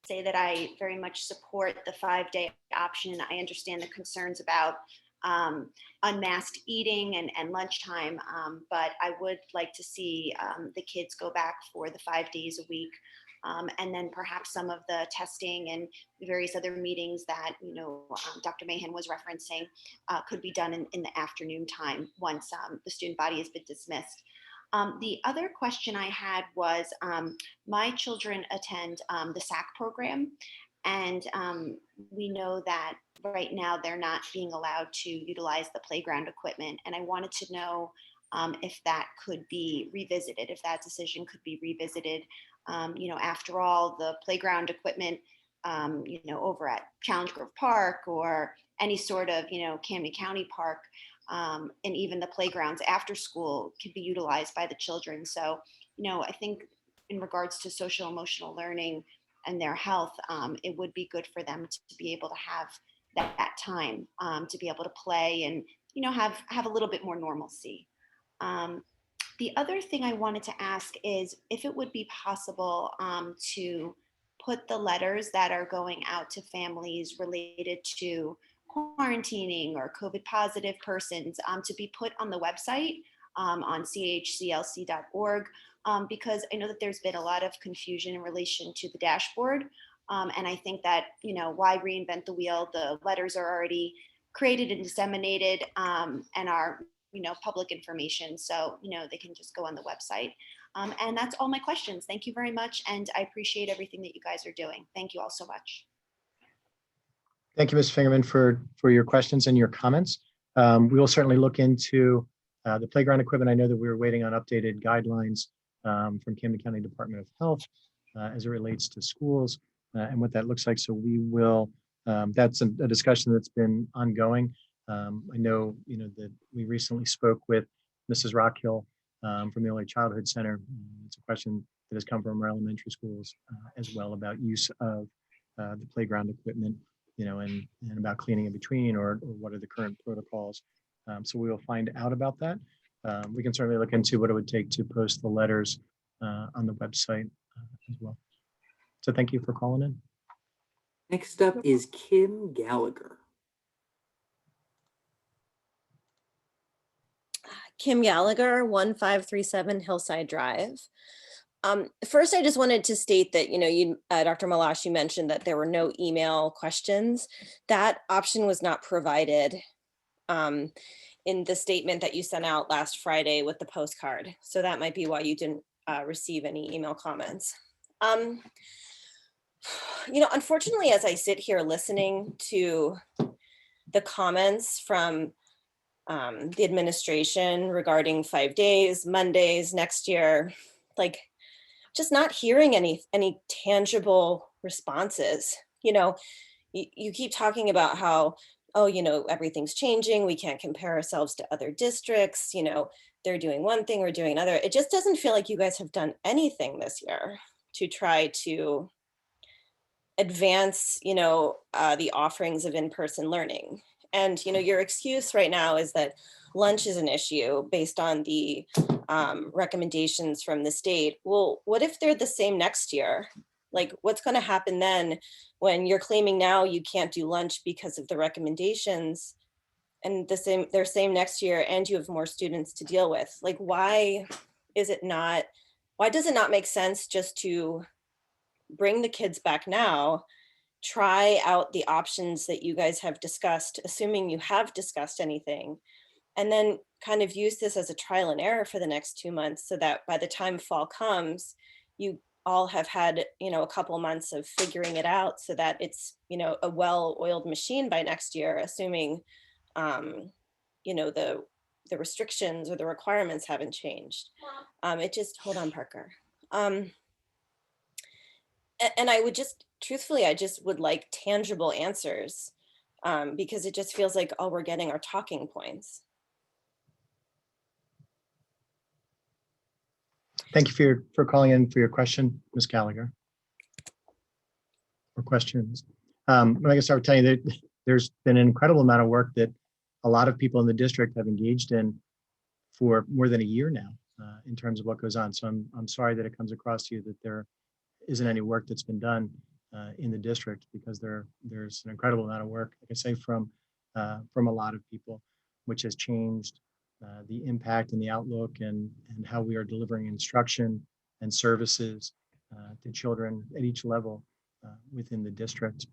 say that I very much support the 5-day option. I understand the concerns about unmasked eating and lunchtime, but I would like to see the kids go back for the 5 days a week. And then perhaps some of the testing and various other meetings that, Dr. Mahan was referencing could be done in the afternoon time once the student body has been dismissed. The other question I had was my children attend the SAC program, and we know that right now they're not being allowed to utilize the playground equipment. And I wanted to know if that could be revisited, if that decision could be revisited. After all, the playground equipment, over at Challenge Grove Park or any sort of, Camden County Park, and even the playgrounds after school can be utilized by the children. So, I think in regards to social emotional learning and their health, it would be good for them to be able to have that time to be able to play and, have a little bit more normalcy. The other thing I wanted to ask is if it would be possible to put the letters that are going out to families related to quarantining or COVID positive persons to be put on the website on chclc.org, because I know that there's been a lot of confusion in relation to the dashboard. And I think that, why reinvent the wheel? The letters are already created and disseminated and are public information. So, they can just go on the website. And that's all my questions. Thank you very much. And I appreciate everything that you guys are doing. Thank you all so much. Thank you, Ms. Fingerman, for your questions and your comments. We will certainly look into the playground equipment. I know that we were waiting on updated guidelines from Camden County Department of Health as it relates to schools and what that looks like. So we will, that's a discussion that's been ongoing. I know, that we recently spoke with Mrs. Rockhill from the Early Childhood Center. It's a question that has come from our elementary schools as well about use of the playground equipment, and about cleaning in between or what are the current protocols. So we will find out about that. We can certainly look into what it would take to post the letters on the website as well. So thank you for calling in. Next up is Kim Gallagher. Kim Gallagher, 1537 Hillside Drive. First, I just wanted to state that, Dr. Malash, you mentioned that there were no email questions. That option was not provided in the statement that you sent out last Friday with the postcard. So that might be why you didn't receive any email comments. Unfortunately, as I sit here listening to the comments from the administration regarding 5 days, Mondays, next year, just not hearing any tangible responses. You keep talking about how, everything's changing. We can't compare ourselves to other districts. They're doing one thing, we're doing another. It just doesn't feel like you guys have done anything this year to try to advance, the offerings of in-person learning. And, your excuse right now is that lunch is an issue based on the recommendations from the state. Well, what if they're the same next year? What's going to happen then when you're claiming now you can't do lunch because of the recommendations, and they're same next year, and you have more students to deal with? Why does it not make sense just to bring the kids back now, try out the options that you guys have discussed, assuming you have discussed anything, and then kind of use this as a trial and error for the next 2 months, so that by the time fall comes, you all have had, a couple months of figuring it out, so that it's, a well-oiled machine by next year, assuming, the restrictions or the requirements haven't changed. Hold on, Parker. And I would truthfully, I just would like tangible answers, because it just feels like all we're getting are talking points. Thank you for calling in for your question, Ms. Gallagher. Or questions. I guess I would tell you that there's been an incredible amount of work that a lot of people in the district have engaged in for more than a year now, in terms of what goes on. So I'm sorry that it comes across to you that there isn't any work that's been done in the district, because there's an incredible amount of work, like I say, from a lot of people, which has changed the impact and the outlook and how we are delivering instruction and services to children at each level within the district.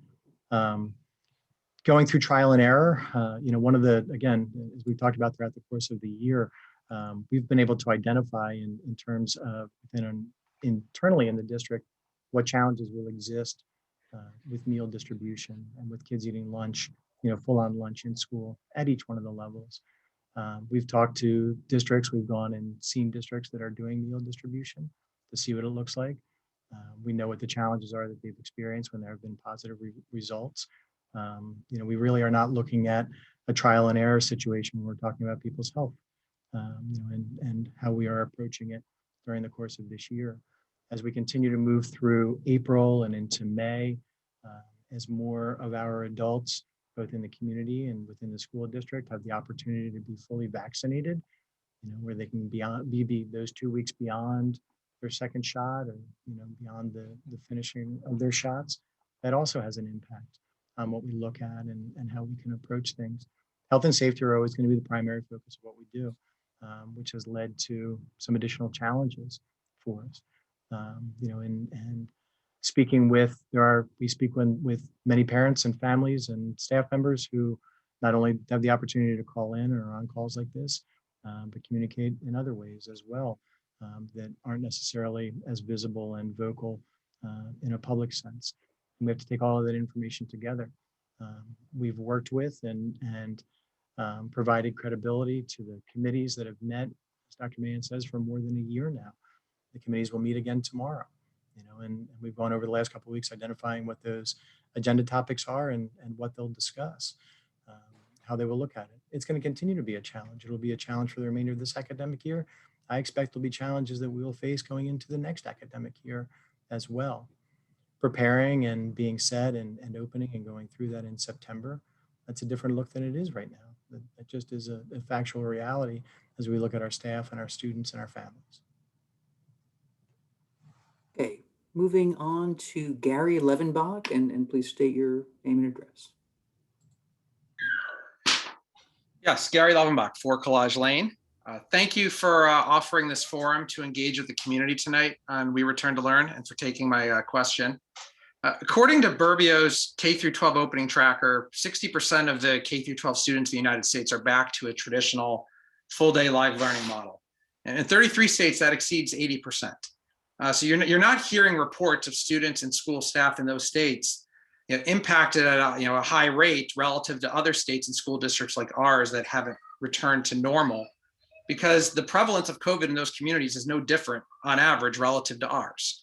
Going through trial and error, one of the, again, as we've talked about throughout the course of the year, we've been able to identify in terms of internally in the district what challenges will exist with meal distribution and with kids eating lunch, full-on lunch in school at each one of the levels. We've talked to districts, we've gone and seen districts that are doing meal distribution to see what it looks like. We know what the challenges are that they've experienced when there have been positive results. We really are not looking at a trial and error situation when we're talking about people's health, and how we are approaching it during the course of this year. As we continue to move through April and into May, as more of our adults, both in the community and within the school district, have the opportunity to be fully vaccinated, where they can be those 2 weeks beyond their second shot, or beyond the finishing of their shots, that also has an impact on what we look at and how we can approach things. Health and safety are always going to be the primary focus of what we do, which has led to some additional challenges for us. And speaking with, we speak with many parents and families and staff members who not only have the opportunity to call in or on calls like this, but communicate in other ways as well, that aren't necessarily as visible and vocal in a public sense. And we have to take all of that information together. We've worked with and provided credibility to the committees that have met, as Dr. Mahan says, for more than a year now. The committees will meet again tomorrow, and we've gone over the last couple of weeks identifying what those agenda topics are and what they'll discuss, how they will look at it. It's going to continue to be a challenge. It'll be a challenge for the remainder of this academic year. I expect there'll be challenges that we will face going into the next academic year as well. Preparing and being set and opening and going through that in September, that's a different look than it is right now. That just is a factual reality as we look at our staff and our students and our families. Okay, moving on to Gary Levenbach, and please state your name and address. Yes, Gary Levenbach, 4 Collage Lane. Thank you for offering this forum to engage with the community tonight on We Return to Learn and for taking my question. According to Burbio's K through 12 opening tracker, 60% of the K through 12 students in the United States are back to a traditional full day live learning model. And in 33 states, that exceeds 80%. So you're not hearing reports of students and school staff in those states impacted at a high rate relative to other states and school districts like ours that haven't returned to normal, because the prevalence of COVID in those communities is no different on average relative to ours.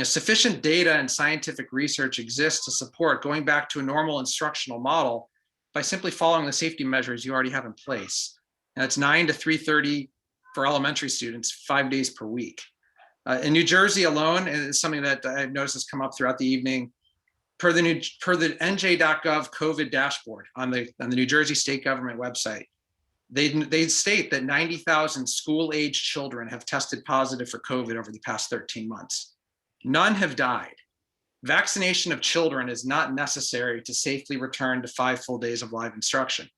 Sufficient data and scientific research exists to support going back to a normal instructional model by simply following the safety measures you already have in place. And it's 9 to 3:30 for elementary students, 5 days per week. In New Jersey alone, and it's something that I've noticed has come up throughout the evening, per the NJ.gov COVID dashboard on the New Jersey state government website, they state that 90,000 school-aged children have tested positive for COVID over the past 13 months. None have died. Vaccination of children is not necessary to safely return to 5 full days of live instruction.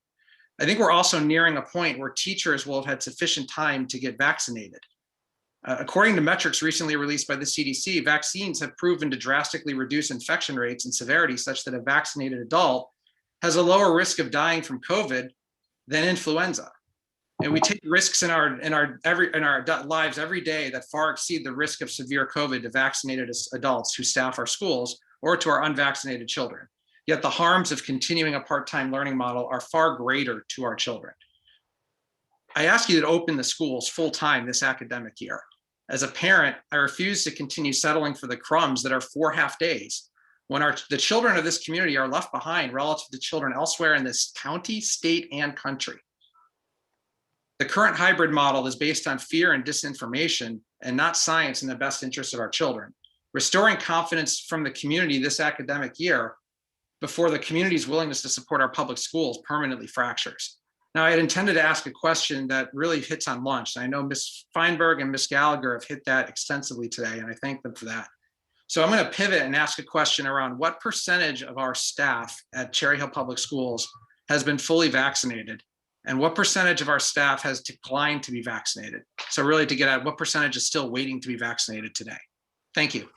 I think we're also nearing a point where teachers will have had sufficient time to get vaccinated. According to metrics recently released by the CDC, vaccines have proven to drastically reduce infection rates and severity such that a vaccinated adult has a lower risk of dying from COVID than influenza. And we take risks in our lives every day that far exceed the risk of severe COVID to vaccinated adults who staff our schools or to our unvaccinated children. Yet the harms of continuing a part-time learning model are far greater to our children. I ask you to open the schools full-time this academic year. As a parent, I refuse to continue settling for the crumbs that are 4 half days when the children of this community are left behind relative to children elsewhere in this county, state, and country. The current hybrid model is based on fear and disinformation and not science in the best interest of our children. Restoring confidence from the community this academic year before the community's willingness to support our public schools permanently fractures. Now, I had intended to ask a question that really hits on lunch. I know Ms. Feinberg and Ms. Gallagher have hit that extensively today, and I thank them for that. So I'm going to pivot and ask a question around what percentage of our staff at Cherry Hill Public Schools has been fully vaccinated, and what percentage of our staff has declined to be vaccinated? So really to get at what percentage is still waiting to be vaccinated today. Thank you.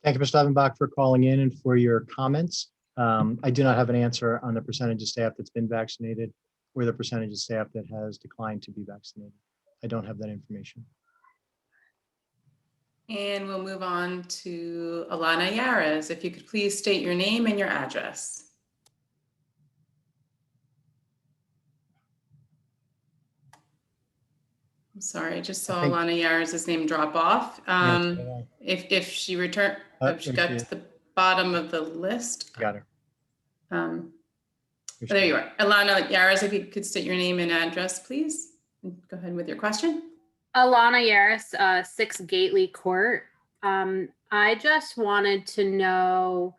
Thank you, Mr. Levenbach, for calling in and for your comments. I do not have an answer on the percentage of staff that's been vaccinated or the percentage of staff that has declined to be vaccinated. I don't have that information. And we'll move on to Alana Yaras. If you could please state your name and your address. I'm sorry, I just saw Alana Yaras' name drop off. If she returned, if she got to the bottom of the list. Got her. There you are. Alana Yaras, if you could state your name and address, please. Go ahead with your question. Alana Yaras, 6 Gately Court. I just wanted to know,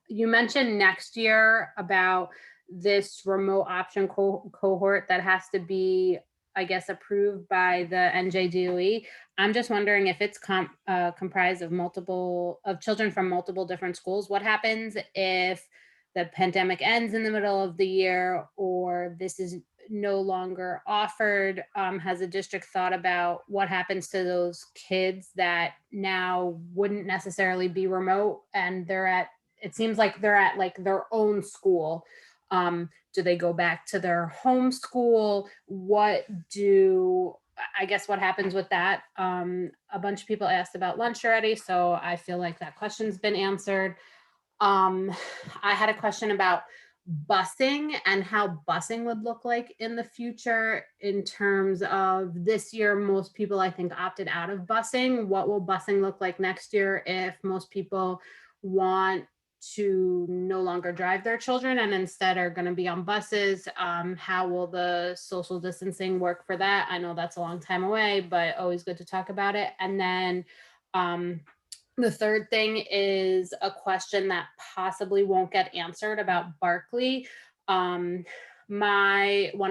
you mentioned next year about this remote option cohort that has to be, I guess, approved by the NJDOE. I'm just wondering if it's comprised of children from multiple different schools. What happens if the pandemic ends in the middle of the year, or this is no longer offered? Has the district thought about what happens to those kids that now wouldn't necessarily be remote and it seems like they're at like their own school? Do they go back to their home school? What happens with that? A bunch of people asked about lunch already, so I feel like that question's been answered. I had a question about busing and how busing would look like in the future in terms of this year. Most people, I think, opted out of busing. What will busing look like next year if most people want to no longer drive their children and instead are going to be on buses? How will the social distancing work for that? I know that's a long time away, but always good to talk about it. And then the third thing is a question that possibly won't get answered about Barkley. One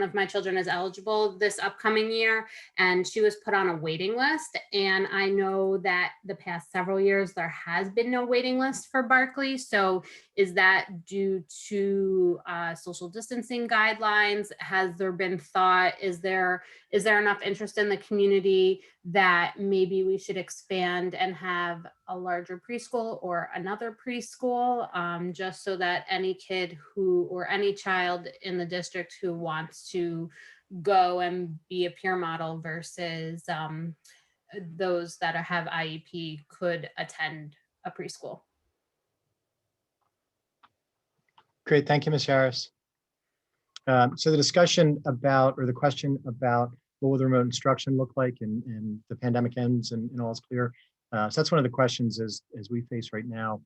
of my children is eligible this upcoming year, and she was put on a waiting list. And I know that the past several years there has been no waiting list for Barkley. So Is that due to social distancing guidelines? Has there been thought, is there enough interest in the community that maybe we should expand and have a larger preschool or another preschool, just so that any kid or any child in the district who wants to go and be a peer model versus those that have IEP could attend a preschool? Great, thank you, Ms. Harris. So the discussion about, or the question about what will the remote instruction look like and the pandemic ends and all is clear. So that's one of the questions as we face right now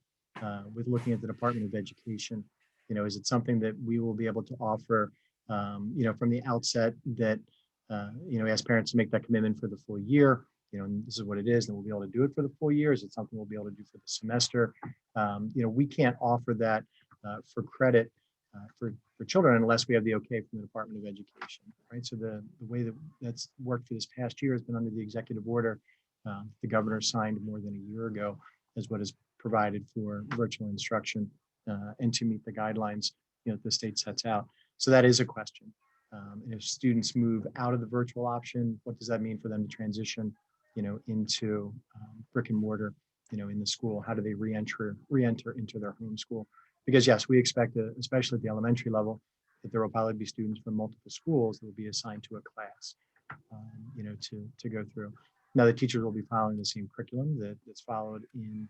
with looking at the Department of Education. You know, is it something that we will be able to offer, you know, from the outset that, you know, we ask parents to make that commitment for the full year, you know, and this is what it is, and we'll be able to do it for the full year. Is it something we'll be able to do for the semester? You know, we can't offer that for credit for children unless we have the okay from the Department of Education, right? So the way that that's worked for this past year has been under the executive order the governor signed more than a year ago, as what is provided for virtual instruction and to meet the guidelines, you know, the state sets out. So that is a question. And if students move out of the virtual option, what does that mean for them to transition, you know, into brick and mortar, you know, in the school? How do they re-enter into their home school? Because yes, we expect, especially at the elementary level, that there will probably be students from multiple schools that will be assigned to a class, you know, to go through. Now the teachers will be following the same curriculum that's followed in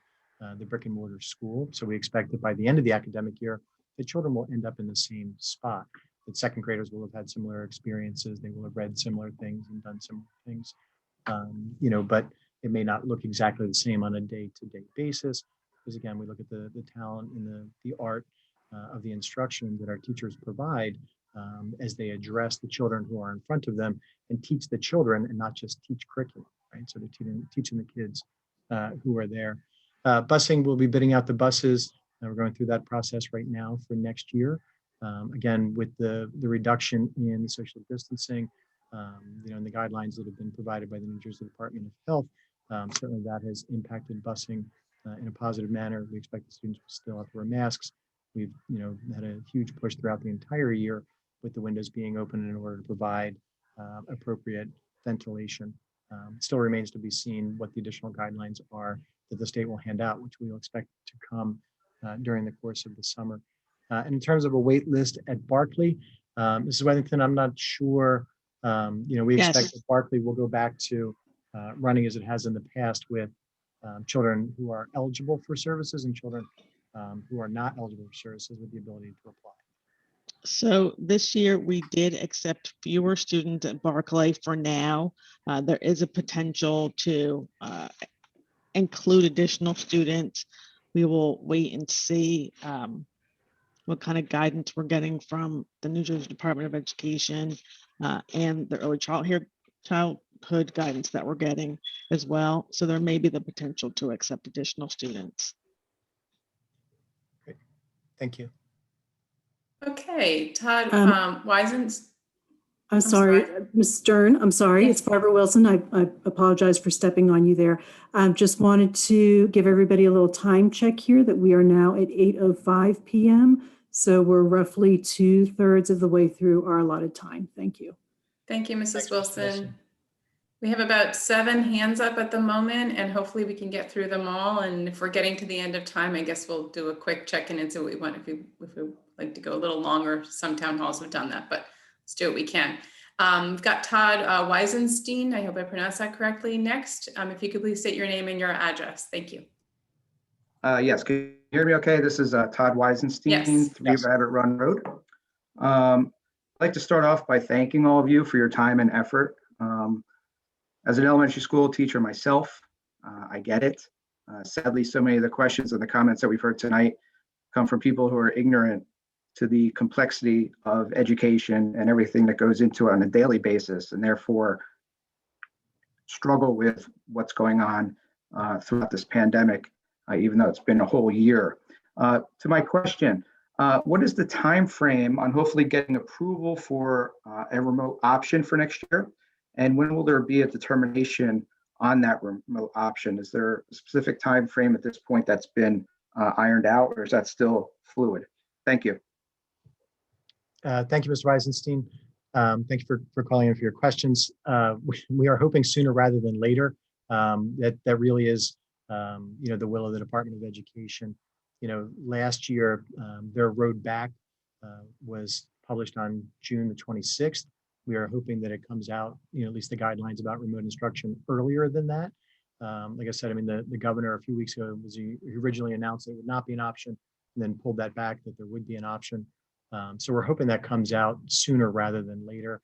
the brick and mortar school. So we expect that by the end of the academic year, the children will end up in the same spot. That second graders will have had similar experiences. They will have read similar things and done similar things, you know, but it may not look exactly the same on a day-to-day basis. Because again, we look at the talent and the art of the instruction that our teachers provide as they address the children who are in front of them and teach the children and not just teach curriculum, right? So they're teaching the kids who are there. Busing, we'll be bidding out the buses. We're going through that process right now for next year. Again, with the reduction in social distancing, you know, and the guidelines that have been provided by the New Jersey Department of Health, certainly that has impacted busing in a positive manner. We expect the students will still have to wear masks. We've, you know, had a huge push throughout the entire year with the windows being open in order to provide appropriate ventilation. Still remains to be seen what the additional guidelines are that the state will hand out, which we will expect to come during the course of the summer. And in terms of a wait list at Barkley, Mrs. Weathington, I'm not sure, you know, we expect that Barkley will go back to running as it has in the past with children who are eligible for services and children who are not eligible for services with the ability to apply. So this year we did accept fewer students at Barclay for now. There is a potential to include additional students. We will wait and see what kind of guidance we're getting from the New Jersey Department of Education and the early childhood guidance that we're getting as well. So there may be the potential to accept additional students. Great. Thank you. Okay, Todd Wisen's. I'm sorry, Ms. Stern, I'm sorry. Yes. It's Barbara Wilson. I apologize for stepping on you there. Just wanted to give everybody a little time check here that we are now at 8:05 p.m. So we're roughly 2/3 of the way through our allotted time. Thank you. Thank you, Mrs. Wilson. We have about 7 hands up at the moment, and hopefully we can get through them all. And if we're getting to the end of time, I guess we'll do a quick check-in and see what we want. If we like to go a little longer, some town halls have done that, but let's do what we can. We've got Todd Weisenstein. I hope I pronounced that correctly. Next, if you could please state your name and your address. Thank you. Yes, can you hear me okay? This is Todd Weisenstein, 3 Rabbit Run Road. I'd like to start off by thanking all of you for your time and effort. As an elementary school teacher myself, I get it. Sadly, so many of the questions and the comments that we've heard tonight come from people who are ignorant to the complexity of education and everything that goes into it on a daily basis, and therefore struggle with what's going on throughout this pandemic, even though it's been a whole year. To my question, what is the time frame on hopefully getting approval for a remote option for next year? And when will there be a determination on that remote option? Is there a specific time frame at this point that's been ironed out, or is that still fluid? Thank you. Thank you, Mr. Weisenstein. Thank you for calling in for your questions. We are hoping sooner rather than later. That really is, the will of the Department of Education. Last year, their road back was published on June the 26th. We are hoping that it comes out, at least the guidelines about remote instruction earlier than that. Like I said, I mean, the governor a few weeks ago he originally announced it would not be an option and then pulled that back, that there would be an option. So we're hoping that comes out sooner rather than later.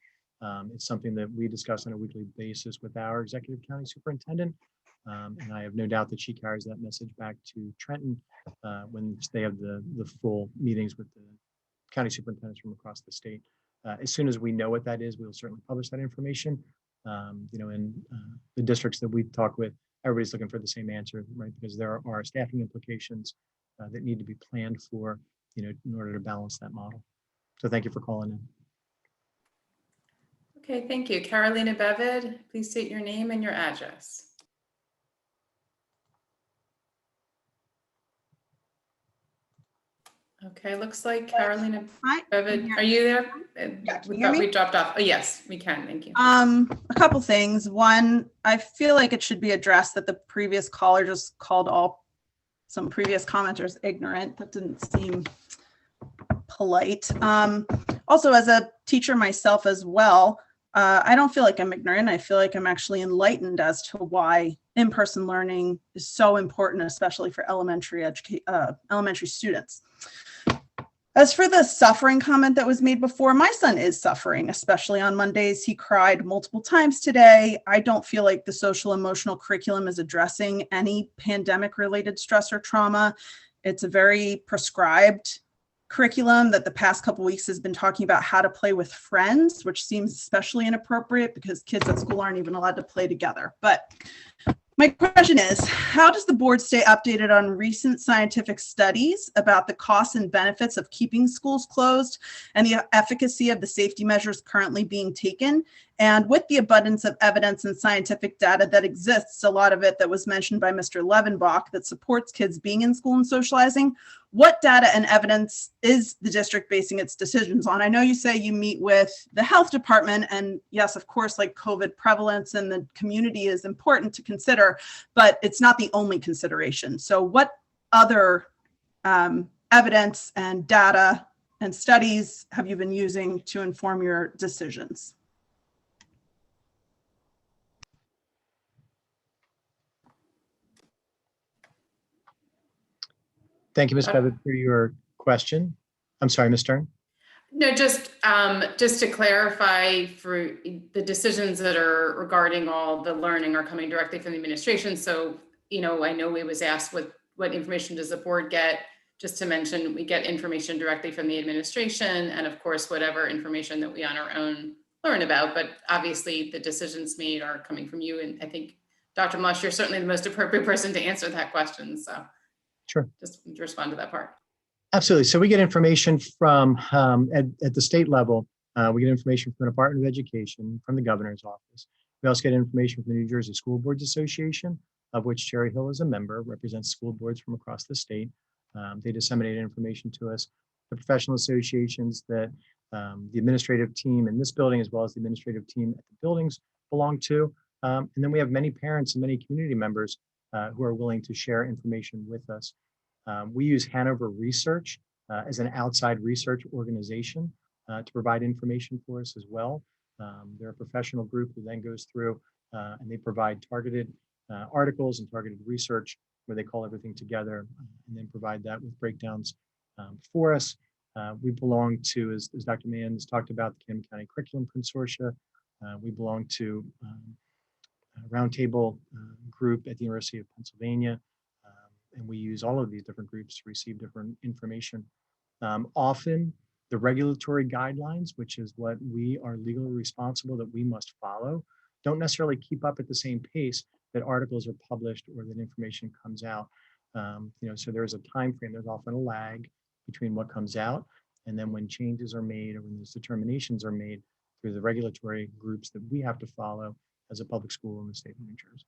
It's something that we discuss on a weekly basis with our executive county superintendent. And I have no doubt that she carries that message back to Trenton when they have the full meetings with the county superintendents from across the state. As soon as we know what that is, we will certainly publish that information. In the districts that we talk with, everybody's looking for the same answer, right? Because there are staffing implications that need to be planned for, in order to balance that model. So thank you for calling in. Okay, thank you. Carolina Bevid, please state your name and your address. Okay, looks like Carolina Bevid, are you there? We dropped off. Oh, yes, we can. Thank you. A couple things. One, I feel like it should be addressed that the previous caller just called some previous commenters ignorant. That didn't seem polite. Also, as a teacher myself as well, I don't feel like I'm ignorant. I feel like I'm actually enlightened as to why in-person learning is so important, especially for elementary students. As for the suffering comment that was made before, my son is suffering, especially on Mondays. He cried multiple times today. I don't feel like the social emotional curriculum is addressing any pandemic-related stress or trauma. It's a very prescribed curriculum that the past couple weeks has been talking about how to play with friends, which seems especially inappropriate because kids at school aren't even allowed to play together. But my question is, how does the board stay updated on recent scientific studies about the costs and benefits of keeping schools closed and the efficacy of the safety measures currently being taken? And with the abundance of evidence and scientific data that exists, a lot of it that was mentioned by Mr. Levenbach that supports kids being in school and socializing, what data and evidence is the district basing its decisions on? I know you say you meet with the health department, and yes, of course, like COVID prevalence in the community is important to consider, but it's not the only consideration. So what other evidence and data and studies have you been using to inform your decisions? Thank you, Ms. Bevitt, for your question. I'm sorry, Ms. Stern. No, just to clarify, for the decisions that are regarding all the learning are coming directly from the administration. So, I know we was asked what information does the board get? Just to mention, we get information directly from the administration, and of course, whatever information that we on our own learn about. But obviously, the decisions made are coming from you. And I think, Dr. Mush, you're certainly the most appropriate person to answer that question. So, sure, just to respond to that part. Absolutely. So we get information from at the state level. We get information from the Department of Education, from the governor's office. We also get information from the New Jersey School Boards Association, of which Cherry Hill is a member, represents school boards from across the state. They disseminate information to us. The professional associations that the administrative team in this building, as well as the administrative team at the buildings, belong to. And then we have many parents and many community members who are willing to share information with us. We use Hanover Research as an outside research organization to provide information for us as well. They're a professional group who then goes through and they provide targeted articles and targeted research where they call everything together and then provide that with breakdowns for us. We belong to, as Dr. Mann has talked about, the Camden County Curriculum Consortia. We belong to a roundtable group at the University of Pennsylvania. And we use all of these different groups to receive different information. Often the regulatory guidelines, which is what we are legally responsible that we must follow, don't necessarily keep up at the same pace that articles are published or that information comes out. So there is a time frame. There's often a lag between what comes out and then when changes are made or when those determinations are made through the regulatory groups that we have to follow as a public school in the state of New Jersey.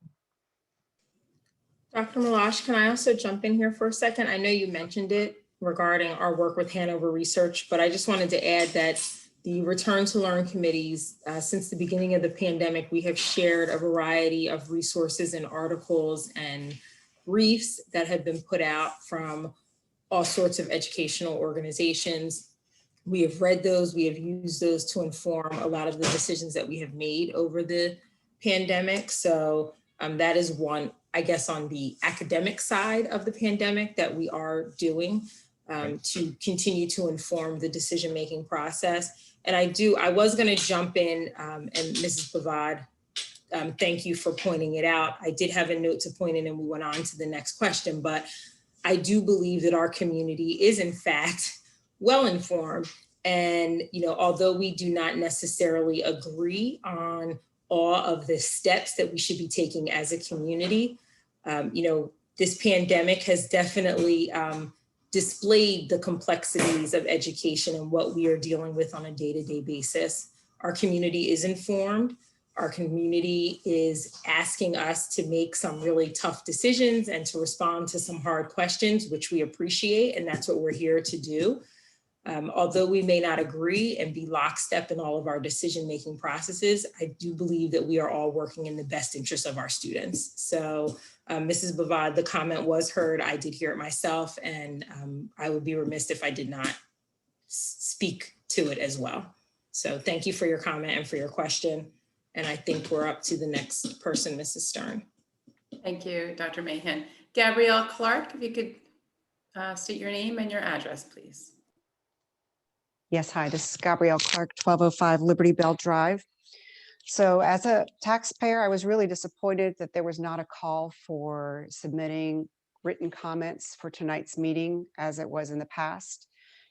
Dr. Malash, can I also jump in here for a second? I know you mentioned it regarding our work with Hanover Research, but I just wanted to add that the Return to Learn committees, since the beginning of the pandemic, we have shared a variety of resources and articles and briefs that have been put out from all sorts of educational organizations. We have read those, we have used those to inform a lot of the decisions that we have made over the pandemic. So that is one, I guess, on the academic side of the pandemic that we are doing to continue to inform the decision-making process. And I was gonna jump in and Mrs. Bavad, thank you for pointing it out. I did have a note to point in and we went on to the next question, but I do believe that our community is in fact well-informed. And, although we do not necessarily agree on all of the steps that we should be taking as a community, this pandemic has definitely displayed the complexities of education and what we are dealing with on a day-to-day basis. Our community is informed. Our community is asking us to make some really tough decisions and to respond to some hard questions, which we appreciate, and that's what we're here to do. Although we may not agree and be lockstep in all of our decision-making processes, I do believe that we are all working in the best interest of our students. So Mrs. Bavad, the comment was heard. I did hear it myself, and I would be remiss if I did not speak to it as well. So thank you for your comment and for your question. And I think we're up to the next person, Mrs. Stern. Thank you, Dr. Mahan. Gabrielle Clark, if you could state your name and your address, please. Yes, hi, this is Gabrielle Clark, 1205 Liberty Bell Drive. So as a taxpayer, I was really disappointed that there was not a call for submitting written comments for tonight's meeting as it was in the past.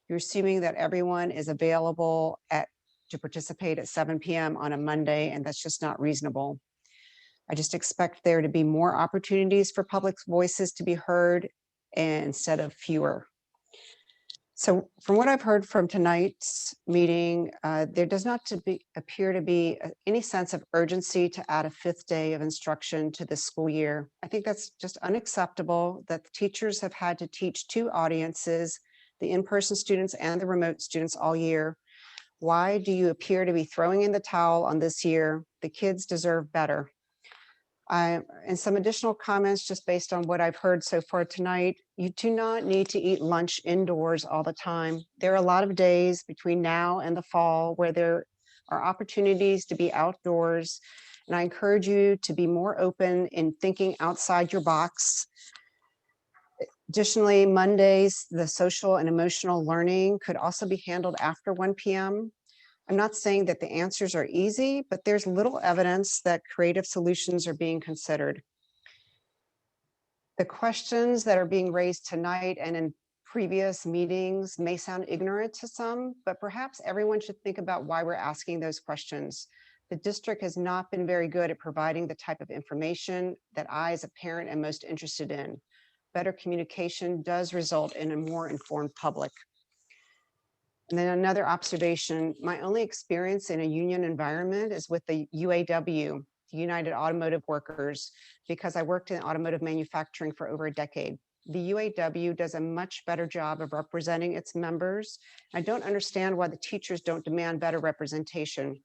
You're assuming that everyone is available to participate at 7 p.m. on a Monday, and that's just not reasonable. I just expect there to be more opportunities for public voices to be heard instead of fewer. So from what I've heard from tonight's meeting, there does not appear to be any sense of urgency to add a 5th day of instruction to this school year. I think that's just unacceptable that the teachers have had to teach 2 audiences, the in-person students and the remote students all year. Why do you appear to be throwing in the towel on this year? The kids deserve better. And some additional comments just based on what I've heard so far tonight. You do not need to eat lunch indoors all the time. There are a lot of days between now and the fall where there are opportunities to be outdoors. And I encourage you to be more open in thinking outside your box. Additionally, Mondays, the social and emotional learning could also be handled after 1 p.m. I'm not saying that the answers are easy, but there's little evidence that creative solutions are being considered. The questions that are being raised tonight and in previous meetings may sound ignorant to some, but perhaps everyone should think about why we're asking those questions. The district has not been very good at providing the type of information that I, as a parent, am most interested in. Better communication does result in a more informed public. And then another observation, my only experience in a union environment is with the UAW, the United Automotive Workers, because I worked in automotive manufacturing for over a decade. The UAW does a much better job of representing its members. I don't understand why the teachers don't demand better representation.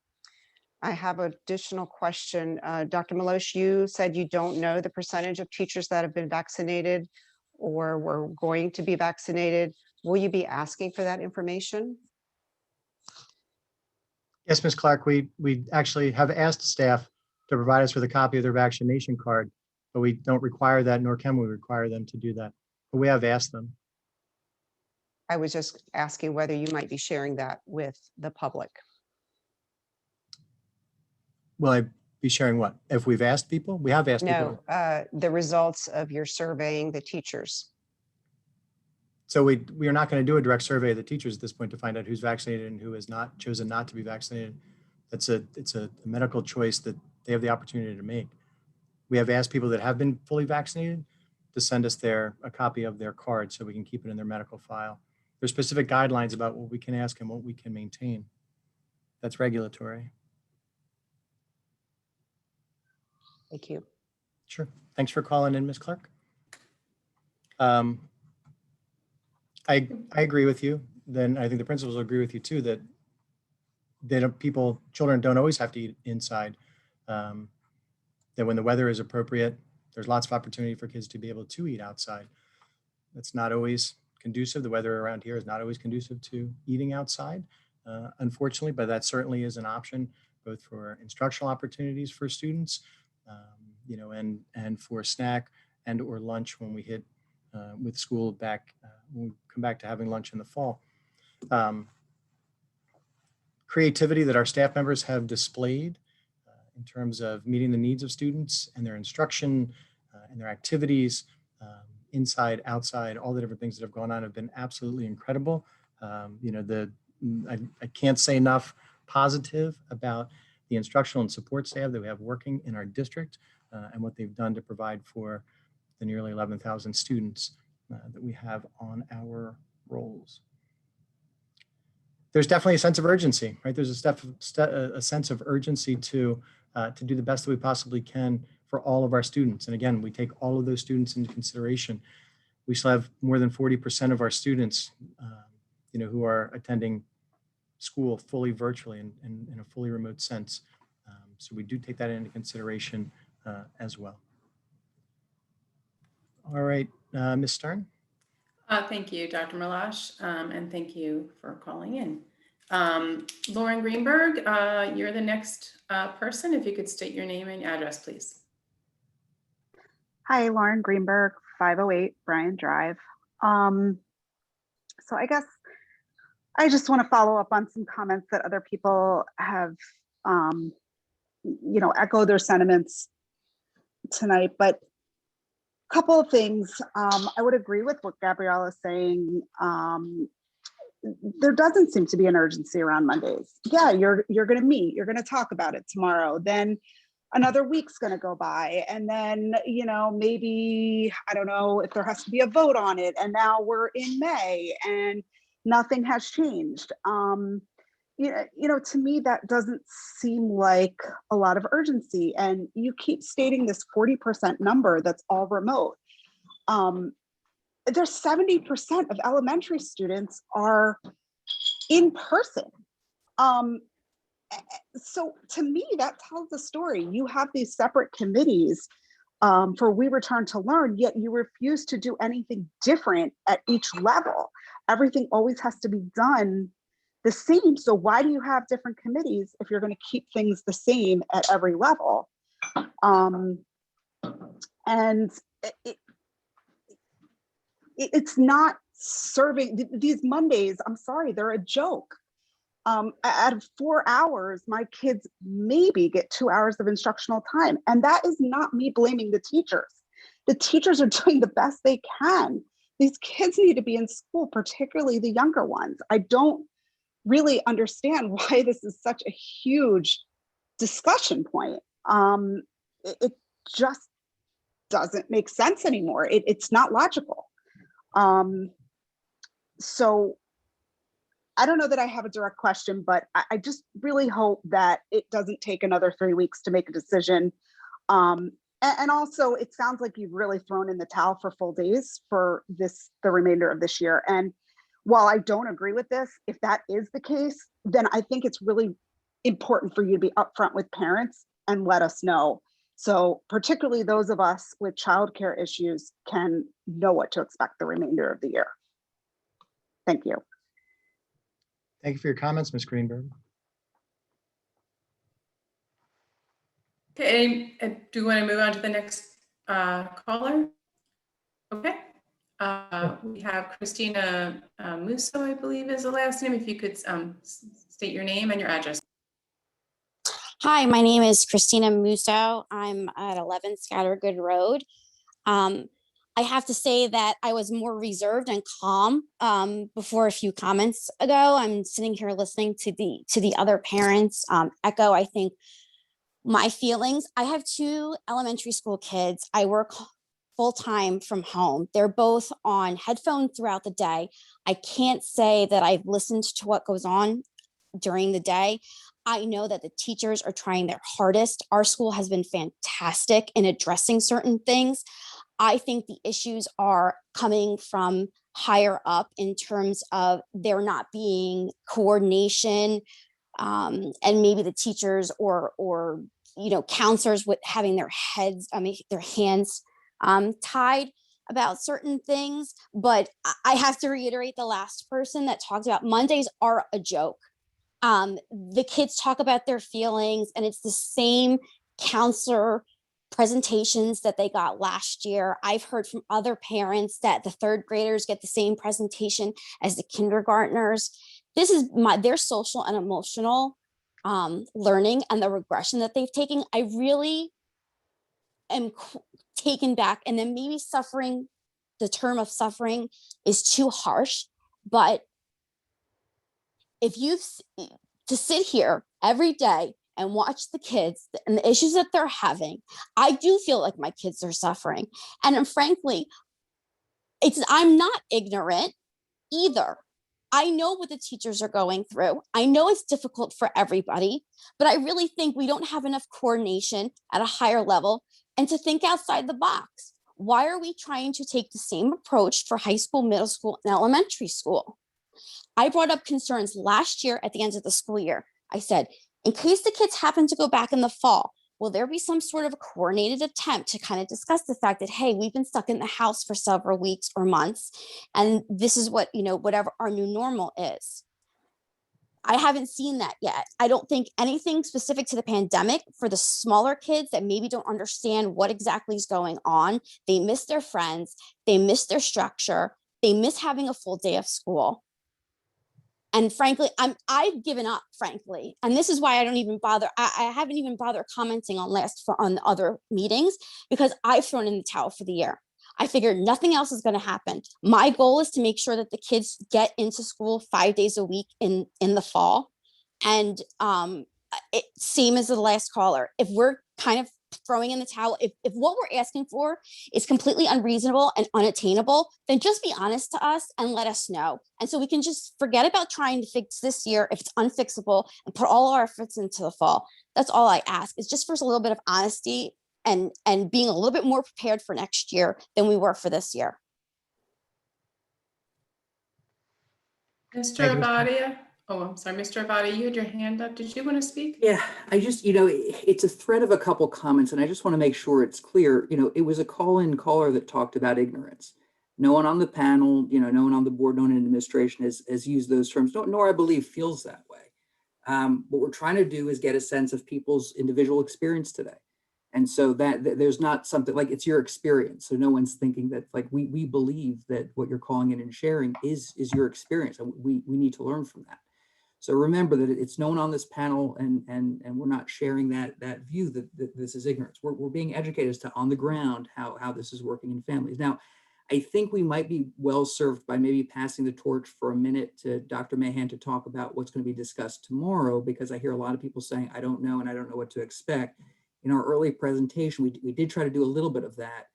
I have an additional question. Dr. Malosh, you said you don't know the percentage of teachers that have been vaccinated or were going to be vaccinated. Will you be asking for that information? Yes, Ms. Clark, we actually have asked staff to provide us with a copy of their vaccination card, but we don't require that, nor can we require them to do that. But we have asked them. I was just asking whether you might be sharing that with the public. Will I be sharing what? If we've asked people? We have asked No, people. the results of your surveying the teachers. So we are not going to do a direct survey of the teachers at this point to find out who's vaccinated and who has not chosen not to be vaccinated. It's a medical choice that they have the opportunity to make. We have asked people that have been fully vaccinated to send us a copy of their card so we can keep it in their medical file. There's specific guidelines about what we can ask and what we can maintain. That's regulatory. Thank you. Sure. Thanks for calling in, Ms. Clark. I agree with you. Then I think the principals will agree with you too, that children don't always have to eat inside. That when the weather is appropriate, there's lots of opportunity for kids to be able to eat outside. That's not always conducive. The weather around here is not always conducive to eating outside, unfortunately, but that certainly is an option both for instructional opportunities for students, and for snack and or lunch when we hit with school back, when we come back to having lunch in the fall. Creativity that our staff members have displayed in terms of meeting the needs of students and their instruction and their activities, inside, outside, all the different things that have gone on have been absolutely incredible. I can't say enough positive about the instructional and support staff that we have working in our district and what they've done to provide for the nearly 11,000 students that we have on our rolls. There's definitely a sense of urgency, right? There's a sense of urgency to do the best that we possibly can for all of our students. And again, we take all of those students into consideration. We still have more than 40% of our students, who are attending school fully virtually and in a fully remote sense. So we do take that into consideration as well. All right, Ms. Stern. Thank you, Dr. Malash, and thank you for calling in. Lauren Greenberg, you're the next person. If you could state your name and address, please. Hi, Lauren Greenberg, 508 Bryan Drive. So I guess I just want to follow up on some comments that other people have, echo their sentiments tonight, but a couple of things. I would agree with what Gabrielle is saying. There doesn't seem to be an urgency around Mondays. Yeah, you're going to meet, you're going to talk about it tomorrow. Then another week's going to go by. And then, maybe, I don't know if there has to be a vote on it. And now we're in May and nothing has changed. To me, that doesn't seem like a lot of urgency. And you keep stating this 40% number that's all remote. There's 70% of elementary students are in person. So to me, that tells a story. You have these separate committees for We Return to Learn, yet you refuse to do anything different at each level. Everything always has to be done the same. So why do you have different committees if you're going to keep things the same at every level? And it's not serving these Mondays. I'm sorry, they're a joke. Out of 4 hours, my kids maybe get 2 hours of instructional time. And that is not me blaming the teachers. The teachers are doing the best they can. These kids need to be in school, particularly the younger ones. I don't really understand why this is such a huge discussion point. It just doesn't make sense anymore. It's not logical. So I don't know that I have a direct question, but I just really hope that it doesn't take another 3 weeks to make a decision. And also, it sounds like you've really thrown in the towel for full days for the remainder of this year. And while I don't agree with this, if that is the case, then I think it's really important for you to be upfront with parents and let us know. So particularly those of us with childcare issues can know what to expect the remainder of the year. Thank you. Thank you for your comments, Ms. Greenberg. Okay, do you want to move on to the next caller? Okay. We have Christina Musso, I believe is the last name. If you could state your name and your address. Hi, my name is Christina Musso. I'm at 11 Scattergood Road. I have to say that I was more reserved and calm before a few comments ago. I'm sitting here listening to the other parents echo, I think, my feelings. I have 2 elementary school kids. I work full-time from home. They're both on headphones throughout the day. I can't say that I've listened to what goes on during the day. I know that the teachers are trying their hardest. Our school has been fantastic in addressing certain things. I think the issues are coming from higher up in terms of there not being coordination, and maybe the teachers or counselors with having their hands tied about certain things. But I have to reiterate the last person that talked about Mondays are a joke. The kids talk about their feelings, and it's the same counselor presentations that they got last year. I've heard from other parents that the third graders get the same presentation as the kindergartners. This is their social and emotional learning and the regression that they've taken. I really am taken back, and then maybe suffering, the term of suffering is too harsh, but if you to sit here every day and watch the kids and the issues that they're having, I do feel like my kids are suffering. And frankly, I'm not ignorant either. I know what the teachers are going through. I know it's difficult for everybody, but I really think we don't have enough coordination at a higher level and to think outside the box. Why are we trying to take the same approach for high school, middle school, and elementary school? I brought up concerns last year at the end of the school year. I said, in case the kids happen to go back in the fall, will there be some sort of a coordinated attempt to kind of discuss the fact that, hey, we've been stuck in the house for several weeks or months, and this is what, whatever our new normal is. I haven't seen that yet. I don't think anything specific to the pandemic for the smaller kids that maybe don't understand what exactly is going on. They miss their friends. They miss their structure. They miss having a full day of school. And frankly, I've given up, frankly. And this is why I don't even bother. I haven't even bothered commenting on other meetings, because I've thrown in the towel for the year. I figured nothing else is going to happen. My goal is to make sure that the kids get into school 5 days a week in the fall. And same as the last caller, if we're kind of throwing in the towel, if what we're asking for is completely unreasonable and unattainable, then just be honest to us and let us know. And so we can just forget about trying to fix this year if it's unfixable and put all our efforts into the fall. That's all I ask, is just for a little bit of honesty and being a little bit more prepared for next year than we were for this year. Mr. Avadia? Oh, I'm sorry, Mr. Avadia, you had your hand up. Did you want to speak? Yeah, I just, it's a thread of a couple comments, and I just want to make sure it's clear. It was a call-in caller that talked about ignorance. No one on the panel, no one on the board, no one in administration has used those terms, nor I believe feels that way. What we're trying to do is get a sense of people's individual experience today. And so that there's not something like it's your experience. So no one's thinking that like we believe that what you're calling in and sharing is your experience, and we need to learn from that. So remember that it's no one on this panel, and we're not sharing that view that this is ignorance. We're being educated as to on the ground how this is working in families. Now, I think we might be well served by maybe passing the torch for a minute to Dr. Mahan to talk about what's going to be discussed tomorrow, because I hear a lot of people saying, I don't know, and I don't know what to expect. In our early presentation, we did try to do a little bit of that,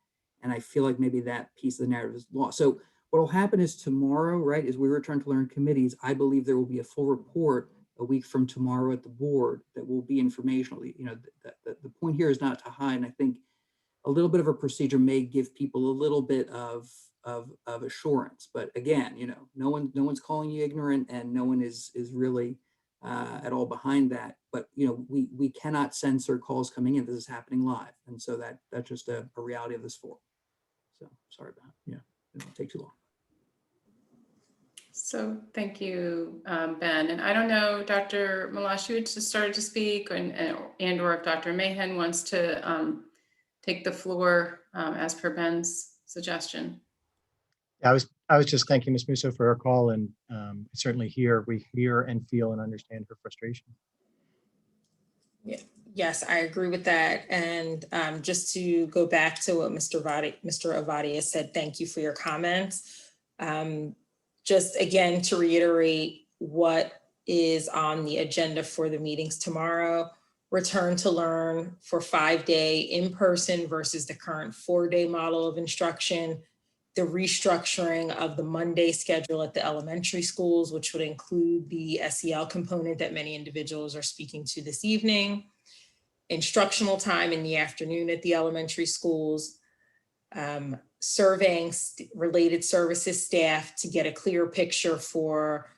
and I feel like maybe that piece of the narrative is lost. So what will happen is tomorrow, right, as we return to learn committees, I believe there will be a full report a week from tomorrow at the board that will be informational. The point here is not to hide, and I think a little bit of a procedure may give people a little bit of assurance. But again, no one's calling you ignorant, and no one is really at all behind that. But we cannot censor calls coming in. This is happening live, and so that's just a reality of this forum. So sorry about it. It won't take too long. So thank you, Ben. And I don't know, Dr. Malash, you just started to speak, and or if Dr. Mahan wants to take the floor as per Ben's suggestion. I was just thanking Ms. Musso for her call, and certainly we hear and feel and understand her frustration. Yeah. Yes, I agree with that. And just to go back to what Mr. Avadia said, thank you for your comments. Just again, to reiterate what is on the agenda for the meetings tomorrow: return to learn for 5-day in-person versus the current 4-day model of instruction, the restructuring of the Monday schedule at the elementary schools, which would include the SEL component that many individuals are speaking to this evening, instructional time in the afternoon at the elementary schools, surveying related services staff to get a clear picture for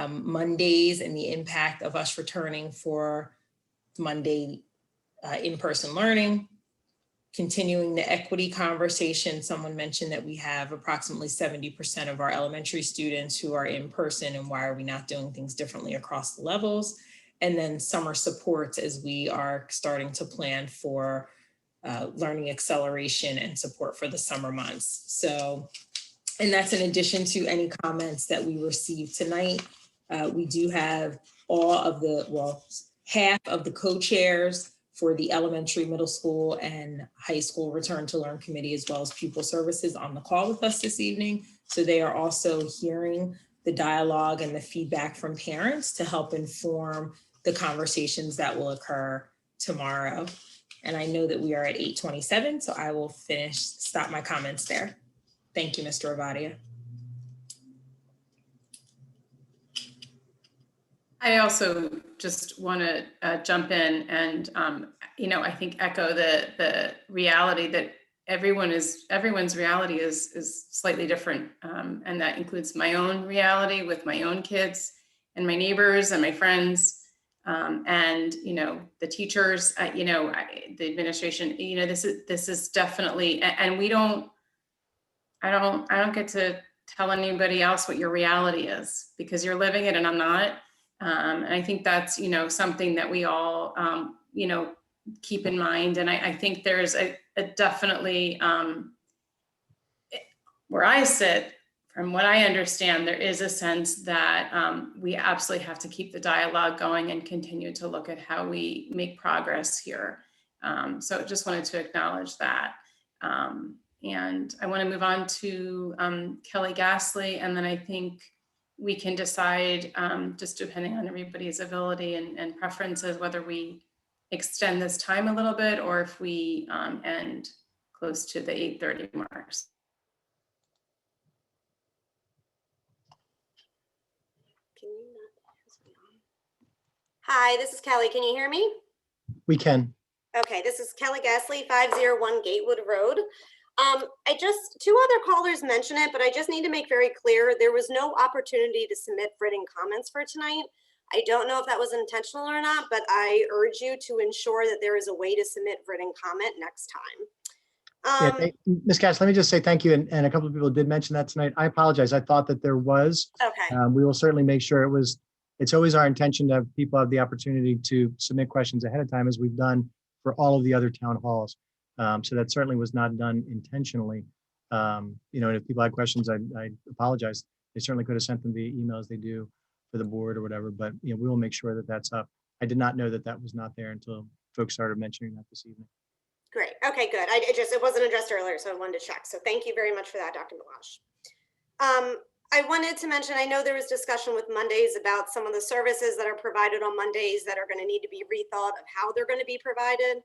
Mondays and the impact of us returning for Monday in-person learning. Continuing the equity conversation, someone mentioned that we have approximately 70% of our elementary students who are in person, and why are we not doing things differently across the levels? And then summer supports as we are starting to plan for learning acceleration and support for the summer months. So, and that's in addition to any comments that we received tonight. We do have all of half of the co-chairs for the elementary, middle school, and high school return to learn committee, as well as pupil services, on the call with us this evening. So they are also hearing the dialogue and the feedback from parents to help inform the conversations that will occur tomorrow. And I know that we are at 8:27, so I will stop my comments there. Thank you, Mr. Ovadia. I also just want to jump in and, I think echo the reality that everyone's reality is slightly different. And that includes my own reality with my own kids and my neighbors and my friends. And, the teachers, the administration, this is definitely, and I don't get to tell anybody else what your reality is, because you're living it and I'm not. And I think that's, something that we all, keep in mind. And I think there's a definitely, where I sit, from what I understand, there is a sense that we absolutely have to keep the dialogue going and continue to look at how we make progress here. So just wanted to acknowledge that. And I want to move on to Kelly Gasly, and then I think we can decide, just depending on everybody's ability and preferences, whether we extend this time a little bit or if we end close to the 8:30 marks. Hi, this is Kelly. Can you hear me? We can. Okay, this is Kelly Gasly, 501 Gatewood Road. Two other callers mentioned it, but I just need to make very clear, there was no opportunity to submit written comments for tonight. I don't know if that was intentional or not, but I urge you to ensure that there is a way to submit written comment next time. Ms. Cash, let me just say thank you. And a couple of people did mention that tonight. I apologize. I thought that there was. Okay. We will certainly make sure it was. It's always our intention to have people have the opportunity to submit questions ahead of time, as we've done for all of the other town halls. So that certainly was not done intentionally. And if people had questions, I apologize. They certainly could have sent them via emails they do for the board or whatever, but we will make sure that that's up. I did not know that that was not there until folks started mentioning that this evening. Great. Okay, good. It wasn't addressed earlier, so I wanted to check. So thank you very much for that, Dr. Malash. I wanted to mention, I know there was discussion with Mondays about some of the services that are provided on Mondays that are going to need to be rethought of how they're going to be provided.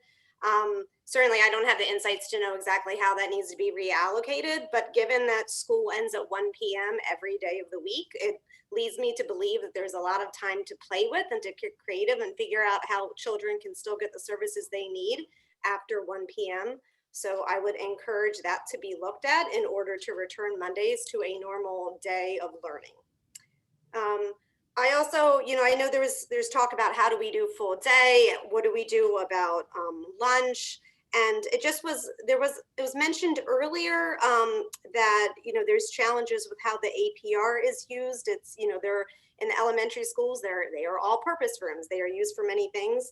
Certainly, I don't have the insights to know exactly how that needs to be reallocated, but given that school ends at 1 p.m. every day of the week, it leads me to believe that there's a lot of time to play with and to get creative and figure out how children can still get the services they need after 1 p.m. So I would encourage that to be looked at in order to return Mondays to a normal day of learning. I also, I know there's talk about how do we do full day? What do we do about lunch? And it was mentioned earlier that, there's challenges with how the APR is used. It's, they're in the elementary schools, they are all purpose rooms. They are used for many things.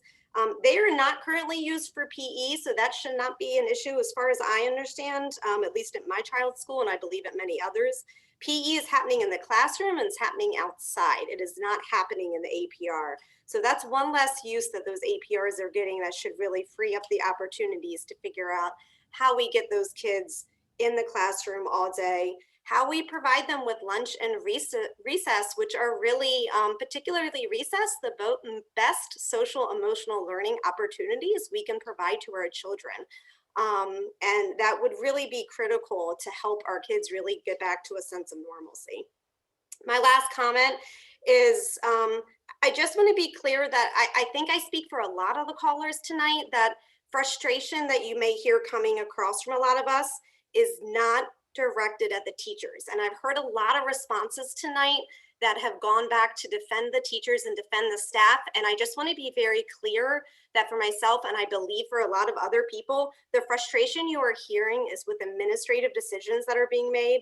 They are not currently used for PE, so that should not be an issue as far as I understand, at least at my child's school, and I believe at many others. PE is happening in the classroom and it's happening outside. It is not happening in the APR. So that's one less use that those APRs are getting that should really free up the opportunities to figure out how we get those kids in the classroom all day, how we provide them with lunch and recess, which are really, particularly recess, the best social emotional learning opportunities we can provide to our children. And that would really be critical to help our kids really get back to a sense of normalcy. My last comment is, I just want to be clear that I think I speak for a lot of the callers tonight, that frustration that you may hear coming across from a lot of us is not directed at the teachers. And I've heard a lot of responses tonight that have gone back to defend the teachers and defend the staff. And I just want to be very clear that for myself, and I believe for a lot of other people, the frustration you are hearing is with administrative decisions that are being made.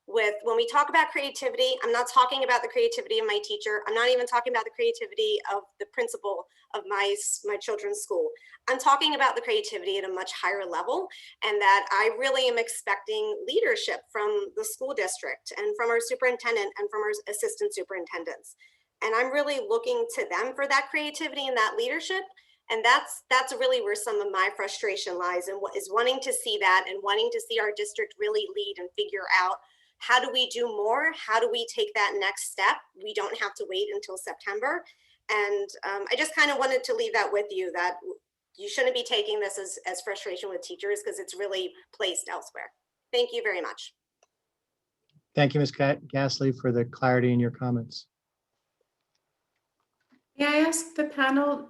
When we talk about creativity, I'm not talking about the creativity of my teacher. I'm not even talking about the creativity of the principal of my children's school. I'm talking about the creativity at a much higher level, and that I really am expecting leadership from the school district and from our superintendent and from our assistant superintendents. And I'm really looking to them for that creativity and that leadership. And that's really where some of my frustration lies, and what is wanting to see that and wanting to see our district really lead and figure out, how do we do more? How do we take that next step? We don't have to wait until September. And I just kind of wanted to leave that with you, that you shouldn't be taking this as frustration with teachers, because it's really placed elsewhere. Thank you very much. Thank you, Ms. Gasly, for the clarity in your comments. May I ask the panel,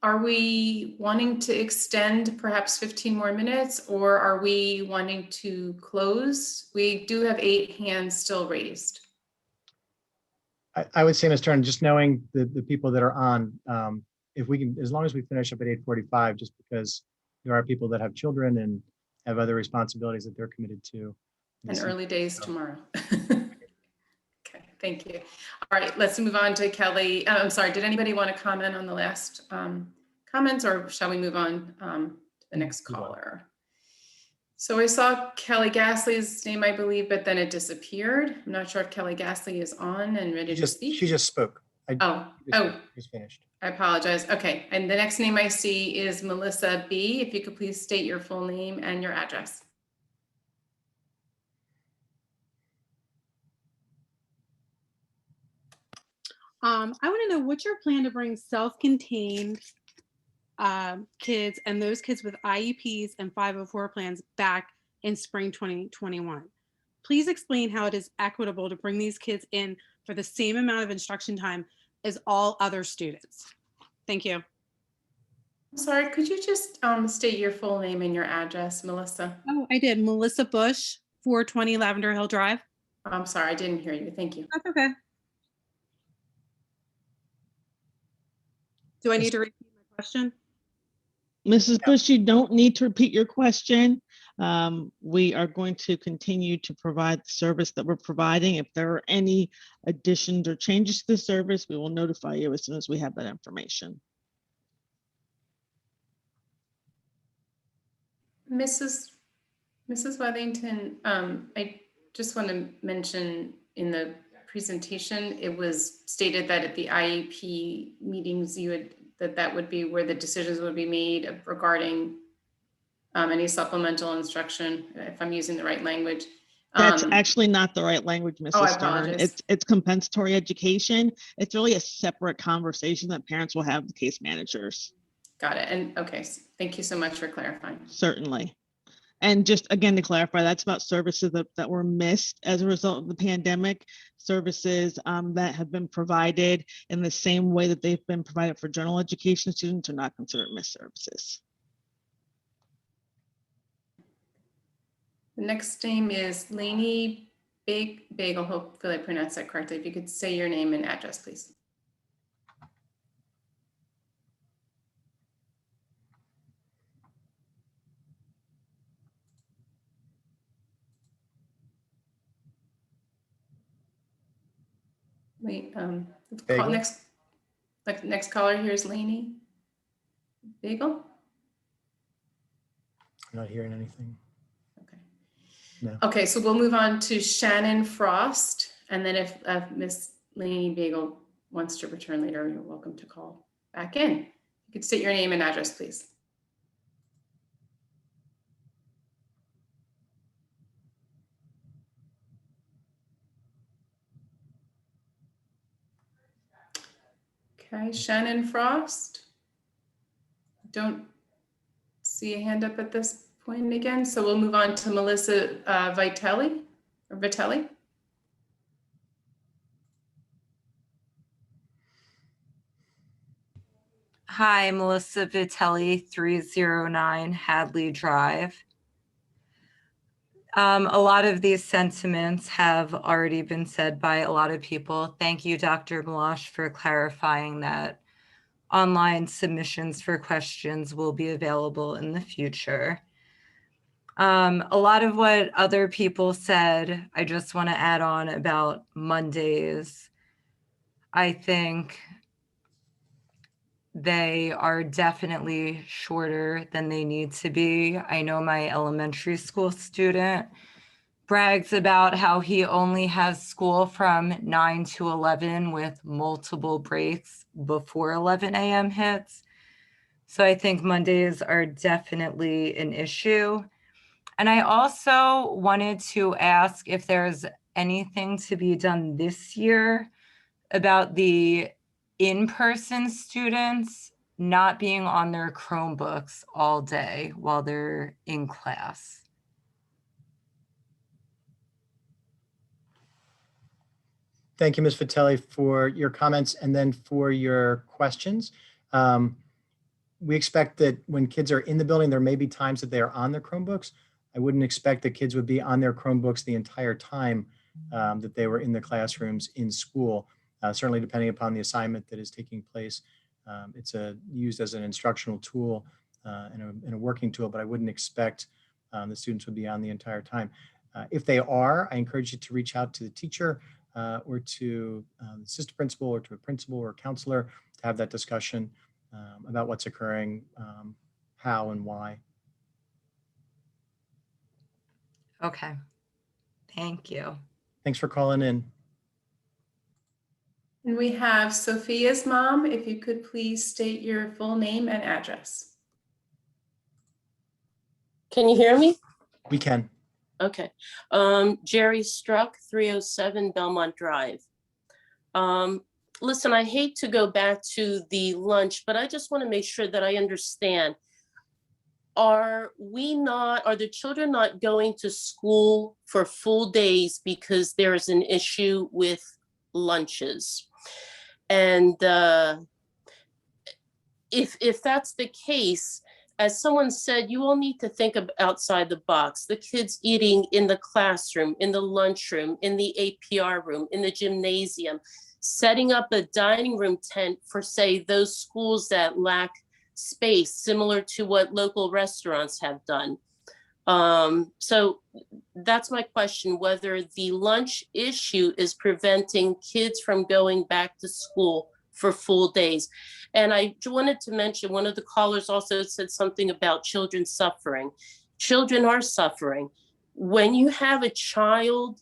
are we wanting to extend perhaps 15 more minutes, or are we wanting to close? We do have 8 hands still raised. I would say, Ms. Turner, just knowing the people that are on, if we can, as long as we finish up at 8:45, just because there are people that have children and have other responsibilities that they're committed to. And early days tomorrow. Okay, thank you. All right, let's move on to Kelly. I'm sorry, did anybody want to comment on the last comments, or shall we move on to the next caller? So I saw Kelly Gasly's name, I believe, but then it disappeared. I'm not sure if Kelly Gasly is on and ready to speak. She just spoke. She's finished. I apologize. Okay, and the next name I see is Melissa B. If you could please state your full name and your address. I want to know what's your plan to bring self-contained kids and those kids with IEPs and 504 plans back in spring 2021. Please explain how it is equitable to bring these kids in for the same amount of instruction time as all other students. Thank you. I'm sorry, could you just state your full name and your address, Melissa? Oh, I did. Melissa Bush, 420 Lavender Hill Drive. I'm sorry, I didn't hear you. Thank you. That's okay. Do I need to repeat my question? Mrs. Bush, you don't need to repeat your question. We are going to continue to provide the service that we're providing. If there are any additions or changes to the service, we will notify you as soon as we have that information. Mrs. Wethington, I just want to mention in the presentation, it was stated that at the IEP meetings, that would be where the decisions would be made regarding any supplemental instruction, if I'm using the right language. That's actually not the right language, Mrs. Oh, I Stern. apologize. It's compensatory education. It's really a separate conversation that parents will have with case managers. Got it. And okay, thank you so much for clarifying. Certainly. And just again, to clarify, that's about services that were missed as a result of the pandemic, services that have been provided in the same way that they've been provided for general education students are not considered missed services. The next name is Lainey Bagel. Hopefully I pronounced that correctly. If you could say your name and address, please. Wait, next caller here is Lainey Bagel. I'm not hearing anything. Okay. No. Okay, so we'll move on to Shannon Frost, and then if Miss Lainey Bagel wants to return later, you're welcome to call back in. You could state your name and address, please. Okay, Shannon Frost. Don't see a hand up at this point again, so we'll move on to Melissa Vitelli. Hi, Melissa Vitelli, 309 Hadley Drive. A lot of these sentiments have already been said by a lot of people. Thank you, Dr. Malash, for clarifying that online submissions for questions will be available in the future. A lot of what other people said, I just want to add on about Mondays. I think they are definitely shorter than they need to be. I know my elementary school student brags about how he only has school from 9 to 11 with multiple breaks before 11 a.m. hits. So I think Mondays are definitely an issue. And I also wanted to ask if there's anything to be done this year about the in-person students not being on their Chromebooks all day while they're in class. Thank you, Ms. Vitelli, for your comments and then for your questions. We expect that when kids are in the building, there may be times that they are on their Chromebooks. I wouldn't expect that kids would be on their Chromebooks the entire time that they were in the classrooms in school, certainly depending upon the assignment that is taking place. It's used as an instructional tool and a working tool, but I wouldn't expect the students would be on the entire time. If they are, I encourage you to reach out to the teacher or to the assistant principal or to a principal or a counselor to have that discussion about what's occurring, how and why. Okay, thank you. Thanks for calling in. And we have Sophia's mom. If you could please state your full name and address. Can you hear me? We can. Okay. Jerry Struck, 307 Belmont Drive. Listen, I hate to go back to the lunch, but I just want to make sure that I understand. Are the children not going to school for full days because there is an issue with lunches? And if that's the case, as someone said, you all need to think of outside the box. The kids eating in the classroom, in the lunchroom, in the APR room, in the gymnasium, setting up a dining room tent for, say, those schools that lack space, similar to what local restaurants have done. So that's my question, whether the lunch issue is preventing kids from going back to school for full days. And I wanted to mention, one of the callers also said something about children suffering. Children are suffering. When you have a child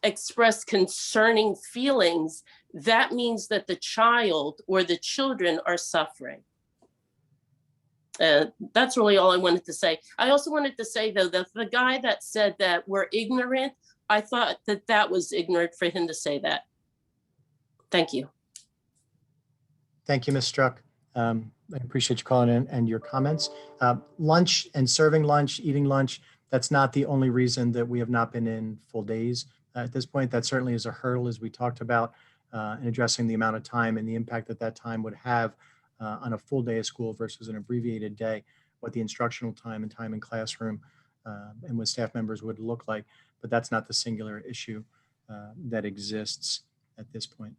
express concerning feelings, that means that the child or the children are suffering. That's really all I wanted to say. I also wanted to say, though, that the guy that said that we're ignorant, I thought that that was ignorant for him to say that. Thank you. Thank you, Ms. Struck. I appreciate you calling in and your comments. Lunch and serving lunch, eating lunch, that's not the only reason that we have not been in full days. At this point, that certainly is a hurdle, as we talked about, in addressing the amount of time and the impact that that time would have on a full day of school versus an abbreviated day, what the instructional time and time in classroom and with staff members would look like. But that's not the singular issue that exists at this point.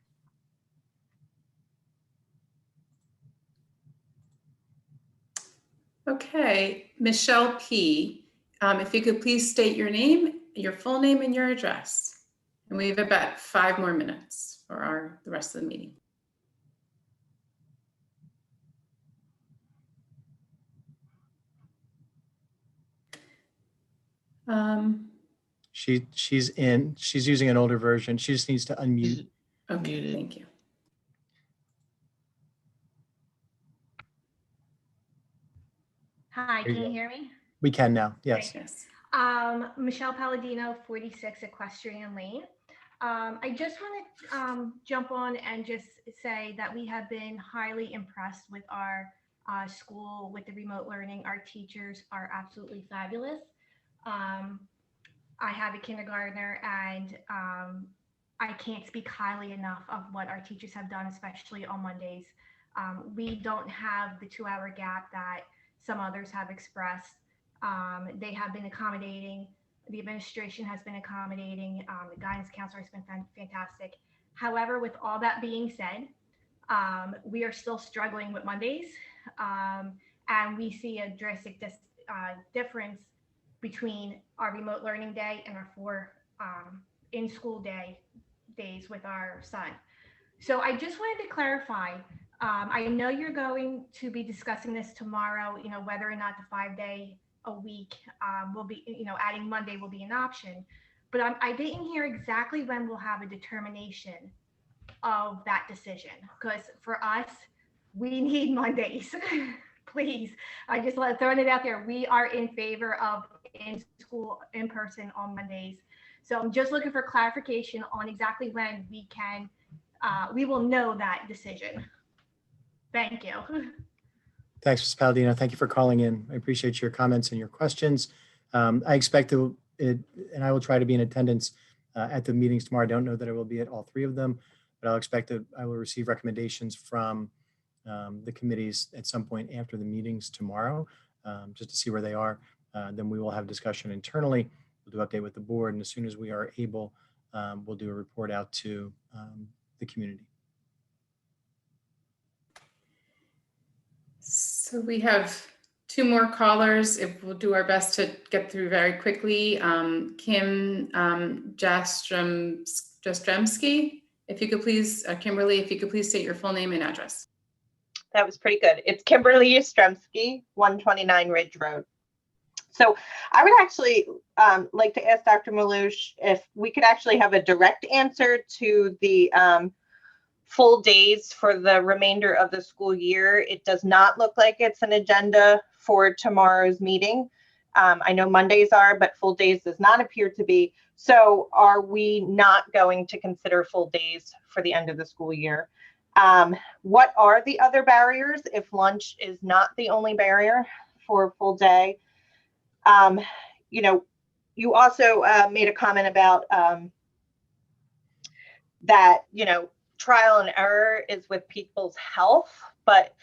Okay, Michelle P. If you could please state your name, your full name, and your address. And we have about 5 more minutes for the rest of the meeting. She's using an older version. She just needs to unmute. Okay, thank you. Hi, There you can you go. hear me? We can now, yes. Michelle Palladino, 46 Equestrian Lane. I just want to jump on and just say that we have been highly impressed with our school with the remote learning. Our teachers are absolutely fabulous. I have a kindergartner, and I can't speak highly enough of what our teachers have done, especially on Mondays. We don't have the 2-hour gap that some others have expressed. They have been accommodating. The administration has been accommodating. The guidance counselor has been fantastic. However, with all that being said, we are still struggling with Mondays, and we see a drastic difference between our remote learning day and our 4 in-school days with our son. So I just wanted to clarify. I know you're going to be discussing this tomorrow, whether or not the 5-day a week will be, adding Monday will be an option. But I didn't hear exactly when we'll have a determination of that decision. Because for us, we need Mondays. Please, I just throwing it out there. We are in favor of in-school, in-person on Mondays. So I'm just looking for clarification on exactly when we will know that decision. Thank you. Thanks, Ms. Palladino. Thank you for calling in. I appreciate your comments and your questions. I expect it, and I will try to be in attendance at the meetings tomorrow. I don't know that I will be at all 3 of them, but I'll expect that I will receive recommendations from the committees at some point after the meetings tomorrow, just to see where they are. Then we will have discussion internally. We'll do update with the board, and as soon as we are able, we'll do a report out to the community. So we have 2 more callers. If we'll do our best to get through very quickly. Kim Jastremski, if you could please, Kimberly, if you could please state your full name and address. That was pretty good. It's Kimberly Jastremski, 129 Ridge Road. So I would actually like to ask Dr. Malouche if we could actually have a direct answer to the full days for the remainder of the school year. It does not look like it's an agenda for tomorrow's meeting. I know Mondays are, but full days does not appear to be. So are we not going to consider full days for the end of the school year? What are the other barriers if lunch is not the only barrier for a full day? You also made a comment about that, trial and error is with people's health, but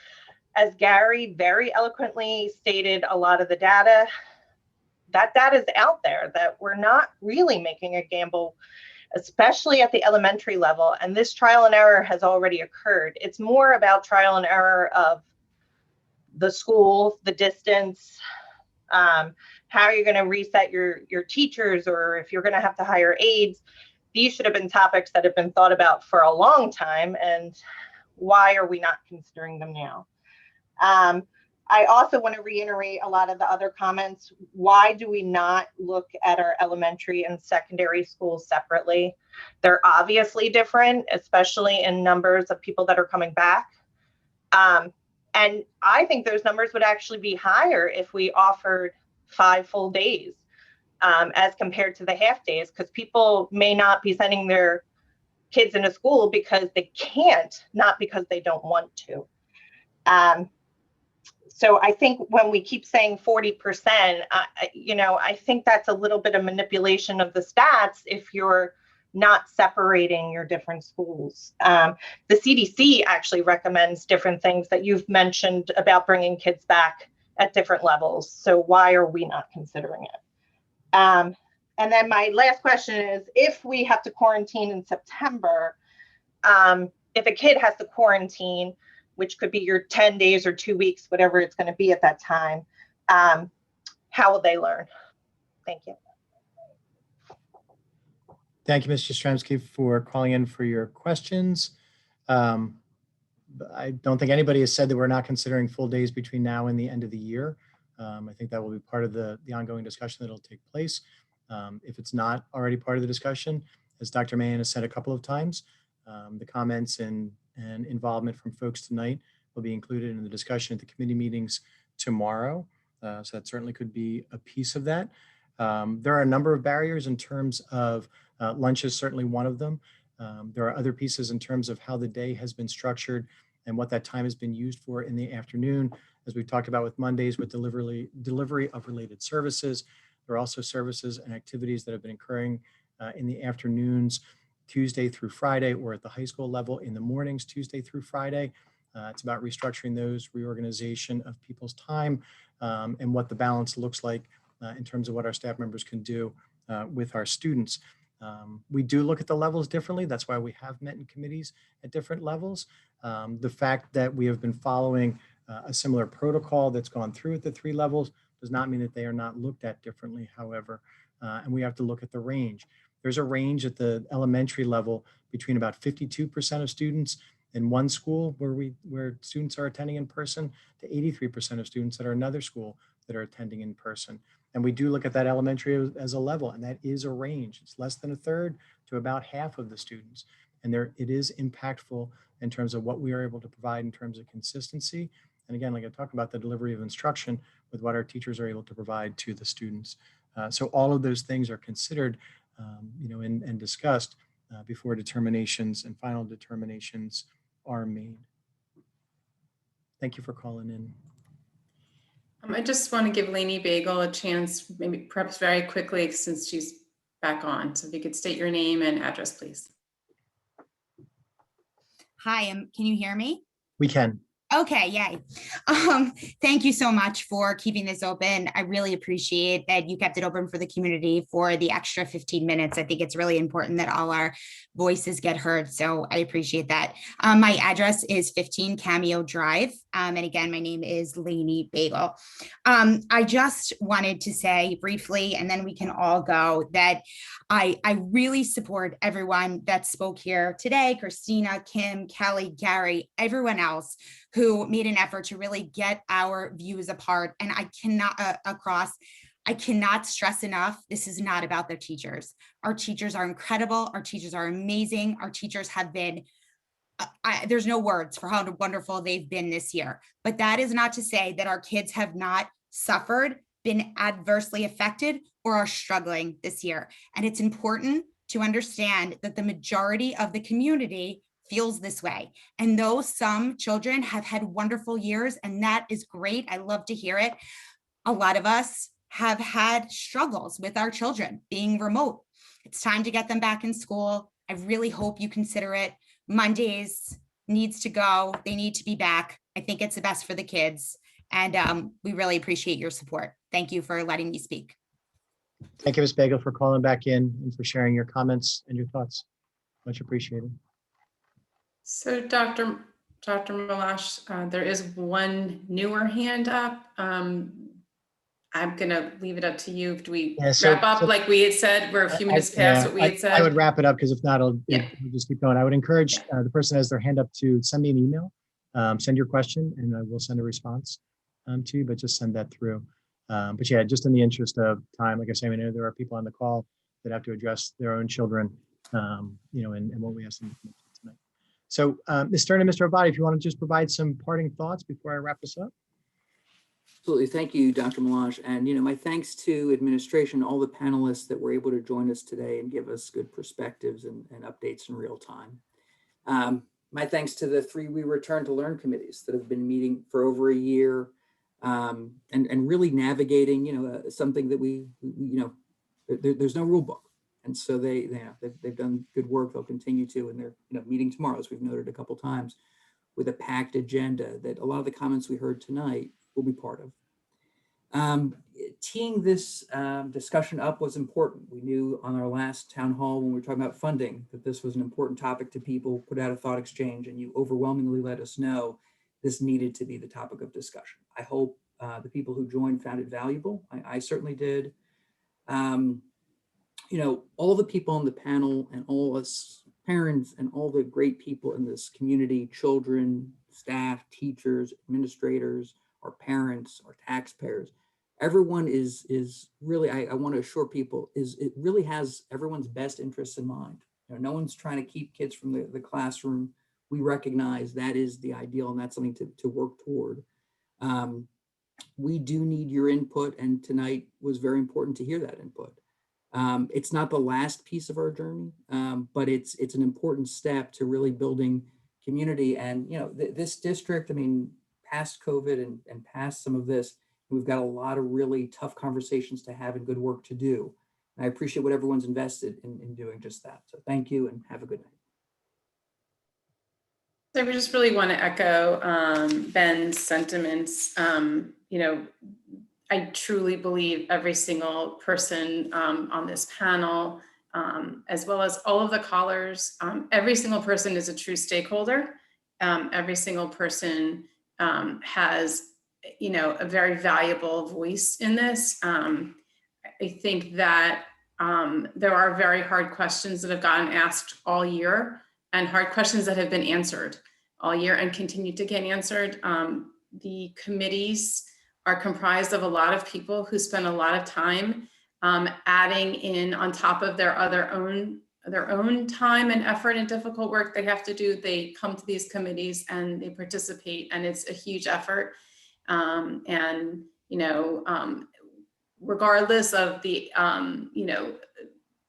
as Gary very eloquently stated, a lot of the data, that data is out there that we're not really making a gamble, especially at the elementary level. And this trial and error has already occurred. It's more about trial and error of the school, the distance, how you're going to reset your teachers, or if you're going to have to hire aides. These should have been topics that have been thought about for a long time, and why are we not considering them now? I also want to reiterate a lot of the other comments. Why do we not look at our elementary and secondary schools separately? They're obviously different, especially in numbers of people that are coming back. And I think those numbers would actually be higher if we offered 5 full days as compared to the half days, because people may not be sending their kids into school because they can't, not because they don't want to. So I think when we keep saying 40%, I think that's a little bit of manipulation of the stats if you're not separating your different schools. The CDC actually recommends different things that you've mentioned about bringing kids back at different levels. So why are we not considering it? And then my last question is, if we have to quarantine in September, if a kid has to quarantine, which could be your 10 days or 2 weeks, whatever it's going to be at that time, how will they learn? Thank you. Thank you, Ms. Jastremski, for calling in for your questions. I don't think anybody has said that we're not considering full days between now and the end of the year. I think that will be part of the ongoing discussion that will take place. If it's not already part of the discussion, as Dr. Mahan has said a couple of times, the comments and involvement from folks tonight will be included in the discussion at the committee meetings tomorrow. So that certainly could be a piece of that. There are a number of barriers in terms of lunch is certainly one of them. There are other pieces in terms of how the day has been structured and what that time has been used for in the afternoon. As we've talked about with Mondays with delivery of related services, there are also services and activities that have been occurring in the afternoons, Tuesday through Friday, or at the high school level in the mornings, Tuesday through Friday. It's about restructuring those, reorganization of people's time and what the balance looks like in terms of what our staff members can do with our students. We do look at the levels differently. That's why we have met in committees at different levels. The fact that we have been following a similar protocol that's gone through at the 3 levels does not mean that they are not looked at differently, however, and we have to look at the range. There's a range at the elementary level between about 52% of students in one school where students are attending in person to 83% of students that are another school that are attending in person. And we do look at that elementary as a level, and that is a range. It's less than a third to about half of the students. And it is impactful in terms of what we are able to provide in terms of consistency. And again, like I talked about, the delivery of instruction with what our teachers are able to provide to the students. So all of those things are considered, and discussed before determinations and final determinations are made. Thank you for calling in. I just want to give Lainey Bagel a chance, maybe perhaps very quickly, since she's back on. So if you could state your name and address, please. Hi, can you hear me? We can. Okay, yay. Thank you so much for keeping this open. I really appreciate that you kept it open for the community for the extra 15 minutes. I think it's really important that all our voices get heard. So I appreciate that. My address is 15 Cameo Drive. And again, my name is Lainey Bagel. I just wanted to say briefly, and then we can all go, that I really support everyone that spoke here today, Christina, Kim, Kelly, Gary, everyone else who made an effort to really get our views apart. And I cannot stress enough, this is not about their teachers. Our teachers are incredible. Our teachers are amazing. Our teachers have been, there's no words for how wonderful they've been this year. But that is not to say that our kids have not suffered, been adversely affected, or are struggling this year. And it's important to understand that the majority of the community feels this way. And though some children have had wonderful years, and that is great, I love to hear it, a lot of us have had struggles with our children being remote. It's time to get them back in school. I really hope you consider it. Mondays needs to go. They need to be back. I think it's the best for the kids. And we really appreciate your support. Thank you for letting me speak. Thank you, Ms. Bagel, for calling back in and for sharing your comments and your thoughts. Much appreciated. So Dr. Malash, there is one newer hand up. I'm gonna leave it up to you. Do we wrap up like we had said? We're a few minutes past what we had said. I would wrap it up because if not, it'll just keep going. I would encourage the person who has their hand up to send me an email, send your question, and I will send a response to you, but just send that through. But yeah, just in the interest of time, like I say, I know there are people on the call that have to address their own children, and what we ask them to do tonight. So Ms. Stern and Mr. Abadi, if you want to just provide some parting thoughts before I wrap this up. Absolutely. Thank you, Dr. Malash. And, my thanks to administration, all the panelists that were able to join us today and give us good perspectives and updates in real time. My thanks to the 3 We Return to Learn committees that have been meeting for over a year and really navigating, something that there's no rule book. And so they've done good work. They'll continue to, and they're meeting tomorrow, as we've noted a couple times, with a packed agenda that a lot of the comments we heard tonight will be part of. Teeing this discussion up was important. We knew on our last town hall when we were talking about funding that this was an important topic to people, put out a thought exchange, and you overwhelmingly let us know this needed to be the topic of discussion. I hope the people who joined found it valuable. I certainly did. All the people on the panel and all us parents and all the great people in this community, children, staff, teachers, administrators, our parents, our taxpayers, everyone is really, I want to assure people, it really has everyone's best interests in mind. No one's trying to keep kids from the classroom. We recognize that is the ideal, and that's something to work toward. We do need your input, and tonight was very important to hear that input. It's not the last piece of our journey, but it's an important step to really building community. And this district, past COVID and past some of this, we've got a lot of really tough conversations to have and good work to do. And I appreciate what everyone's invested in doing just that. So thank you and have a good night. I just really want to echo Ben's sentiments. You know, I truly believe every single person on this panel, as well as all of the callers, every single person is a true stakeholder. Every single person has, you know, a very valuable voice in this. I think that there are very hard questions that have gotten asked all year, and hard questions that have been answered all year and continue to get answered. The committees are comprised of a lot of people who spend a lot of time adding in on top of their own time and effort and difficult work they have to do. They come to these committees and they participate, and it's a huge effort. And you know, regardless of the you know,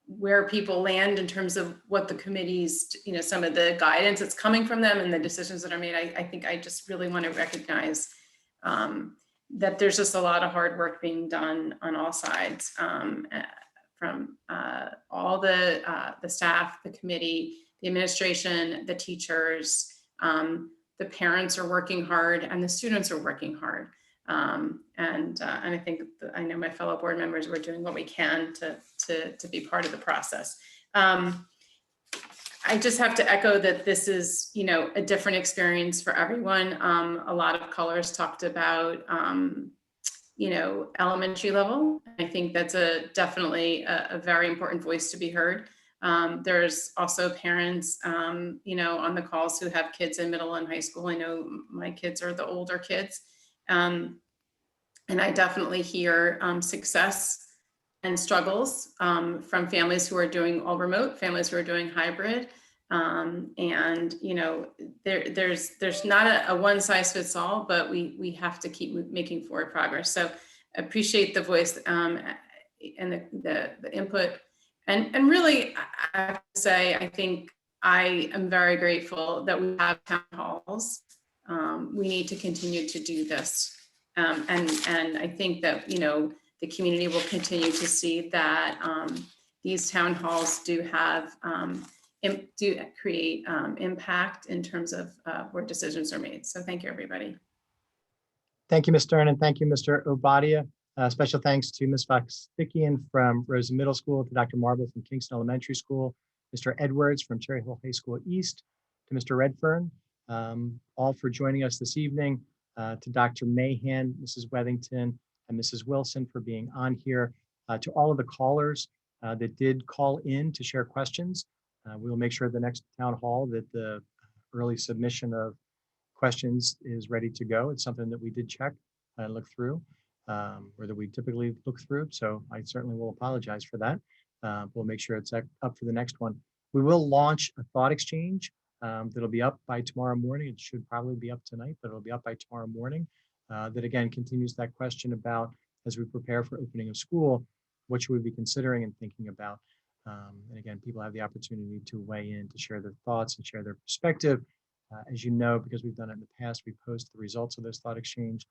where people land in terms of what the committees, you know, some of the guidance that's coming from them and the decisions that are made, I think I just really want to recognize that there's just a lot of hard work being done on all sides, from all the staff, the committee, the administration, the teachers, the parents are working hard, and the students are working hard. And I think I know my fellow board members were doing what we can to be part of the process. I just have to echo that this is, you know, a different experience for everyone. A lot of callers talked about, you know, elementary level. I think that's definitely a very important voice to be heard. There's also parents, you know, on the calls who have kids in middle and high school. I know my kids are the older kids. And I definitely hear success and struggles from families who are doing all remote, families who are doing hybrid. And you know, there's not a one size fits all, but we have to keep making forward progress. So appreciate the voice and the input. And really, I have to say, I think I am very grateful that we have town halls. We need to continue to do this. And I think that, you know, the community will continue to see that these town halls do have, do create impact in terms of where decisions are made. So thank you, everybody. Thank you, Ms. Stern, and thank you, Mr. Obadia. Special thanks to Ms. Fox-Dickian from Rosen Middle School, to Dr. Marble from Kingston Elementary School, Mr. Edwards from Cherry Hill High School East, to Mr. Redfern, all for joining us this evening, to Dr. Mahan, Mrs. Wethington, and Mrs. Wilson for being on here, to all of the callers that did call in to share questions. We will make sure at the next town hall that the early submission of questions is ready to go. It's something that we did check and look through, or that we typically look through. So I certainly will apologize for that. We'll make sure it's up for the next one. We will launch a thought exchange that'll be up by tomorrow morning. It should probably be up tonight, but it'll be up by tomorrow morning. That again continues that question about, as we prepare for opening of school, what should we be considering and thinking about? And again, people have the opportunity to weigh in, to share their thoughts and share their perspective. As you know, because we've done it in the past, we post the results of those thought exchange.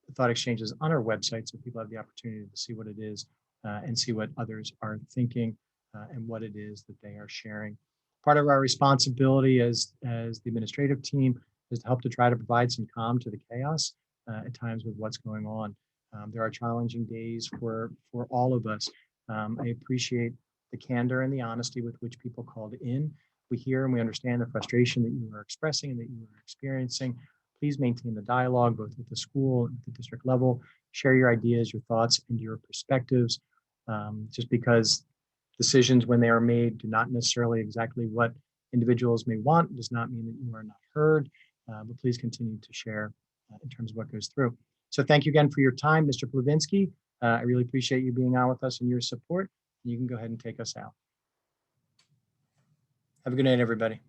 The thought exchange is on our website, so people have the opportunity to see what it is and see what others are thinking and what it is that they are sharing. Part of our responsibility as the administrative team is to help to try to provide some calm to the chaos at times with what's going on. There are challenging days for all of us. I appreciate the candor and the honesty with which people called in. We hear and we understand the frustration that you are expressing and that you are experiencing. Please maintain the dialogue both with the school and at the district level. Share your ideas, your thoughts, and your perspectives. Just because decisions, when they are made, do not necessarily exactly what individuals may want does not mean that you are not heard. But please continue to share in terms of what goes through. So thank you again for your time, Mr. Plavinsky. I really appreciate you being on with us and your support. You can go ahead and take us out. Have a good night, everybody.